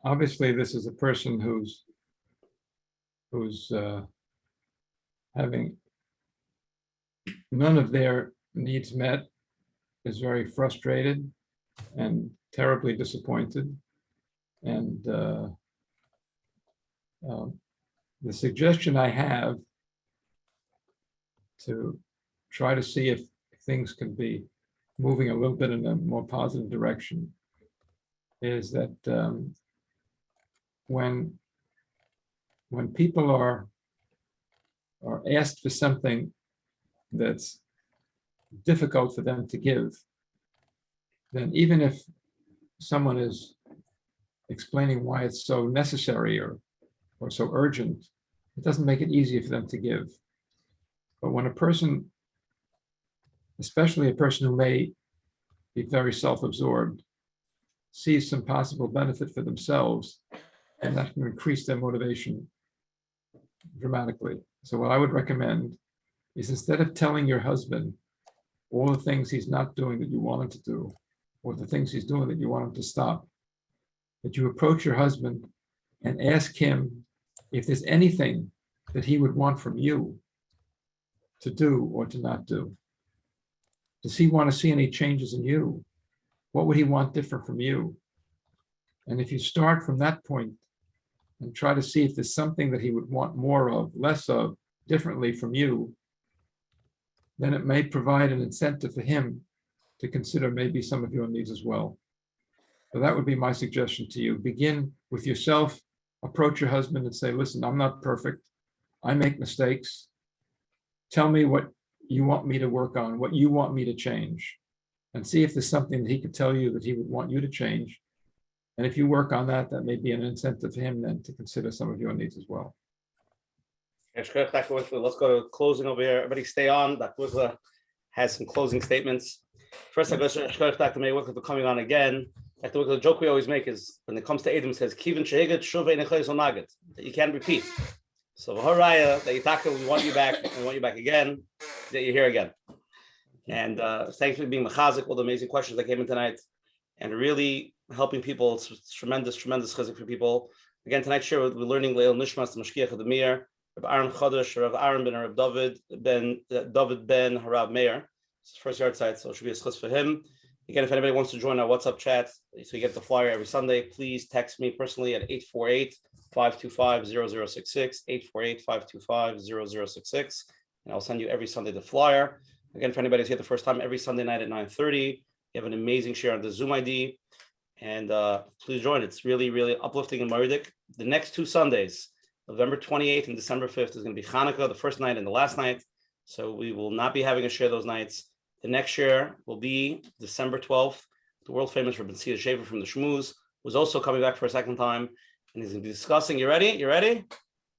obviously this is a person who's having none of their needs met, is very frustrated and terribly disappointed. And the suggestion I have to try to see if things can be moving a little bit in a more positive direction is that when people are asked for something that's difficult for them to give, then even if someone is explaining why it's so necessary or so urgent, it doesn't make it easier for them to give. But when a person, especially a person who may be very self-absorbed, sees some possible benefit for themselves, and that can increase their motivation dramatically. So what I would recommend is, instead of telling your husband all the things he's not doing that you want him to do, or the things he's doing that you want him to stop, that you approach your husband and ask him if there's anything that he would want from you to do or to not do. Does he want to see any changes in you? What would he want different from you? And if you start from that point and try to see if there's something that he would want more of, less of, differently from you, then it may provide an incentive for him to consider maybe some of your needs as well. So that would be my suggestion to you. Begin with yourself, approach your husband and say, listen, I'm not perfect. I make mistakes. Tell me what you want me to work on, what you want me to change, and see if there's something that he could tell you that he would want you to change. And if you work on that, that may be an incentive for him then to consider some of your needs as well. Let's go to closing over here. Everybody stay on. Dr. Wikler has some closing statements. First, I go to Dr. Meir Wikler for coming on again. Dr. Wikler, the joke we always make is when it comes to Adam, says, Kivin Shehigat, Shuva Nechayis Onagit, that you can't repeat. So, Haraya, that you talk, we want you back, and we want you back again, that you're here again. And thanks for being mechazik, all the amazing questions that came in tonight, and really helping people. It's tremendous chizuk for people. Again, tonight's share we're learning Leil Nishmas, the Mashkiach of the Meir, Rav Aaron Chodesh, Rav Aaron ben Rav David ben Harav Meir. It's his first yard site, so it should be a schus for him. Again, if anybody wants to join our WhatsApp chat, so you get the flyer every Sunday, please text me personally at 848-525-0066, 848-525-0066, and I'll send you every Sunday the flyer. Again, for anybody who's here the first time, every Sunday night at 9:30, you have an amazing share on the Zoom ID, and please join. It's really, really uplifting and meridic. The next 2 Sundays, November 28th and December 5th, is going to be Hanukkah, the first night and the last night, so we will not be having a share those nights. The next share will be December 12th. The world famous Rabbi Tzia Shaver from the Shmuz was also coming back for a second time, and he's going to be discussing. You ready? You ready?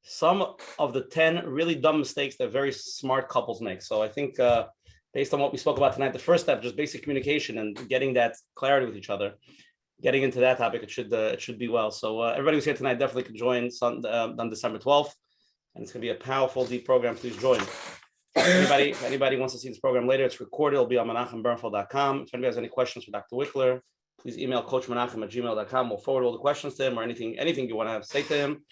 Some of the 10 really dumb mistakes that very smart couples make. So I think based on what we spoke about tonight, the first step, just basic communication and getting that clarity with each other. Getting into that topic, it should be well. So everybody who's here tonight definitely can join on December 12th, and it's going to be a powerful, deep program. Please join. If anybody wants to see this program later, it's recorded. It'll be on menachembernfeld.com. If anybody has any questions for Dr. Wikler, please email coachmenachem@gmail.com. We'll forward all the questions to him, or anything you want to have to say to him.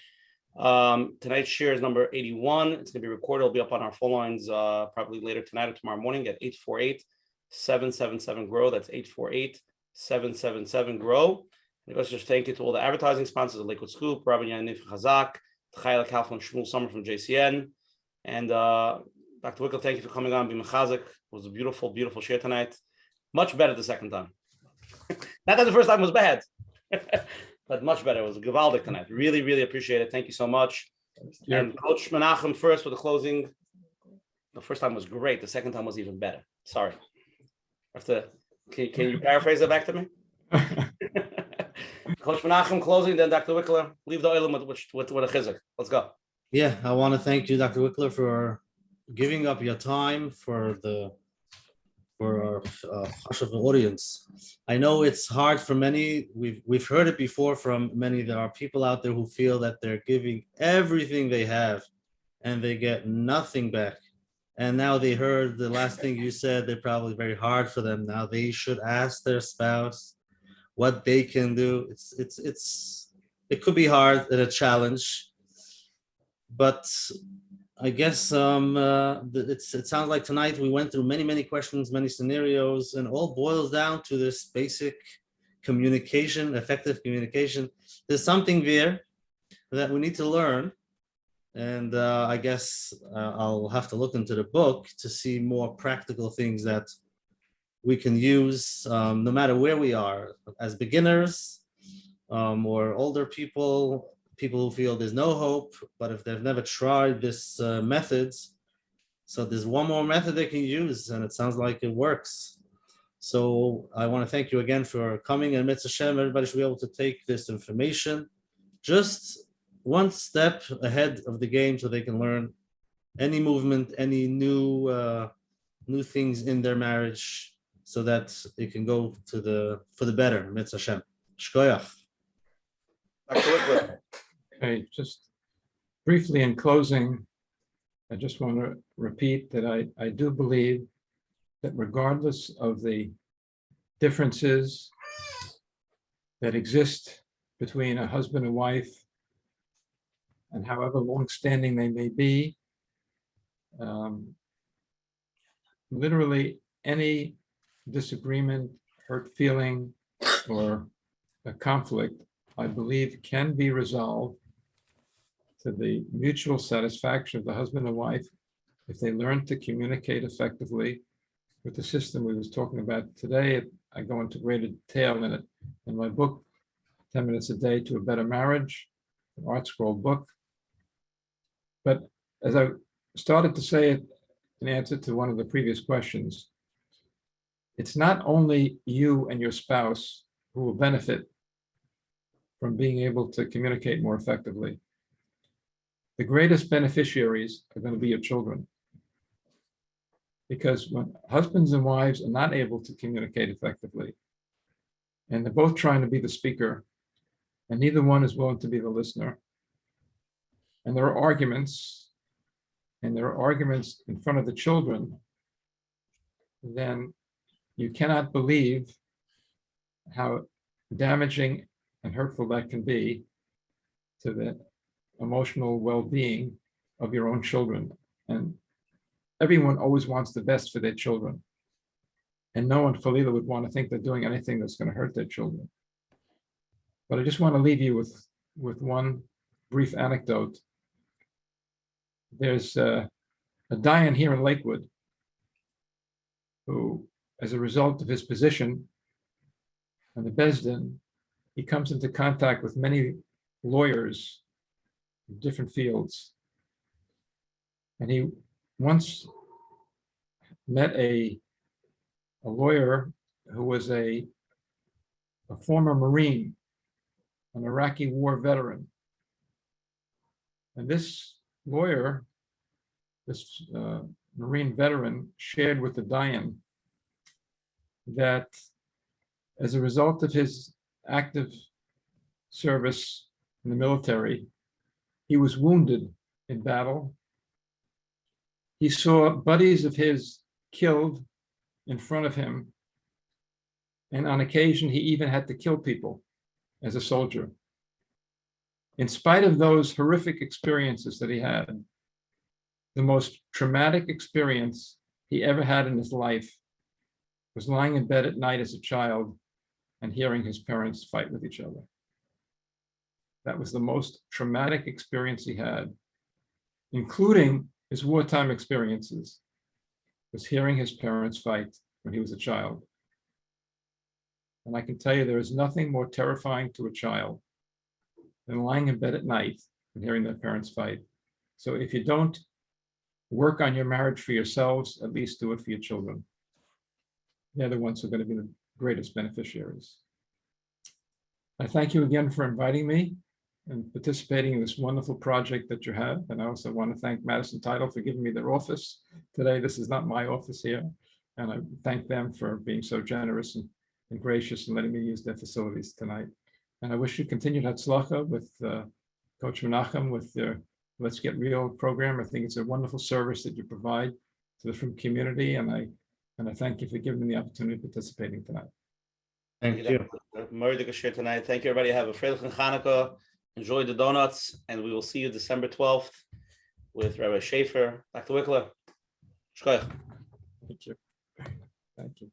Tonight's share is number 81. It's going to be recorded. It'll be up on our phone lines probably later tonight or tomorrow morning at 848-777-GROW. That's 848-777-GROW. And let's just thank you to all the advertising sponsors, the Lakewood Scoop, Rabbi Yanif Chazak, Chayla Kaufman, Shmuel Summer from JCN, and Dr. Wickel, thank you for coming on. Be mechazik. It was a beautiful, beautiful share tonight. Much better the second time. Not that the first time was bad, but much better. It was a gewaldic tonight. Really, really appreciate it. Thank you so much. Yeah. And Coach Menachem first for the closing. The first time was great. The second time was even better. Sorry. Can you paraphrase that back to me? Coach Menachem closing, then Dr. Wickel. Leave the oil with a chizuk. Let's go. Yeah, I want to thank you, Dr. Wikler, for giving up your time for our audience. I know it's hard for many. We've heard it before from many. There are people out there who feel that they're giving everything they have and they get nothing back. And now they heard the last thing you said. They're probably very hard for them. Now they should ask their spouse what they can do. It could be hard and a challenge, but I guess it sounds like tonight we went through many questions, many scenarios, and all boils down to this basic communication, effective communication. There's something there that we need to learn, and I guess I'll have to look into the book to see more practical things that we can use, no matter where we are, as beginners or older people who feel there's no hope, but if they've never tried this methods, so there's one more method they can use, and it sounds like it works. So I want to thank you again for coming, and Mitzvah Shem, everybody should be able to take this information just one step ahead of the game so they can learn any movement, any new things in their marriage so that it can go for the better. Mitzvah Shem. Shkoyach. Dr. Wickel. Okay, just briefly in closing, I just want to repeat that I do believe that regardless of the differences that exist between a husband and wife, and however long-standing they may be, literally any disagreement, hurt feeling, or a conflict, I believe, can be resolved to the mutual satisfaction of the husband and wife if they learn to communicate effectively with the system we was talking about today. I go into greater detail in it in my book, 10 Minutes a Day to a Better Marriage, an Art Scroll book. But as I started to say it in answer to one of the previous questions, it's not only you and your spouse who will benefit from being able to communicate more effectively. The greatest beneficiaries are going to be your children. Because when husbands and wives are not able to communicate effectively, and they're both trying to be the speaker, and neither one is willing to be the listener, and there are arguments in front of the children, then you cannot believe how damaging and hurtful that can be to the emotional well-being of your own children. And everyone always wants the best for their children. And no one, Khalila, would want to think they're doing anything that's going to hurt their children. But I just want to leave you with one brief anecdote. There's a Dayan here in Lakewood who, as a result of his position on the Beis Din, he comes into contact with many lawyers in different fields. And he once met a lawyer who was a former Marine, an Iraqi war veteran. And this lawyer, this Marine veteran, shared with the Dayan that as a result of his active service in the military, he was wounded in battle. He saw buddies of his killed in front of him. And on occasion, he even had to kill people as a soldier. In spite of those horrific experiences that he had, the most traumatic experience he ever had in his life was lying in bed at night as a child and hearing his parents fight with each other. That was the most traumatic experience he had, including his wartime experiences, was hearing his parents fight when he was a child. And I can tell you there is nothing more terrifying to a child than lying in bed at night and hearing their parents fight. So if you don't work on your marriage for yourselves, at least do it for your children. They're the ones who are going to be the greatest beneficiaries. I thank you again for inviting me and participating in this wonderful project that you have. And I also want to thank Madison Title for giving me their office today. This is not my office here. And I thank them for being so generous and gracious and letting me use their facilities tonight. And I wish you continued hatzlacha with Coach Menachem with their Let's Get Real program. I think it's a wonderful service that you provide to the frum community. And I thank you for giving me the opportunity of participating tonight. Thank you. Meir Wikler tonight. Thank you, everybody. Have a Freilich Chanukah. Enjoy the donuts. And we will see you December 12th with Rabbi Schaefer. Dr. Wikler. Shkoyach. Thank you. Thank you.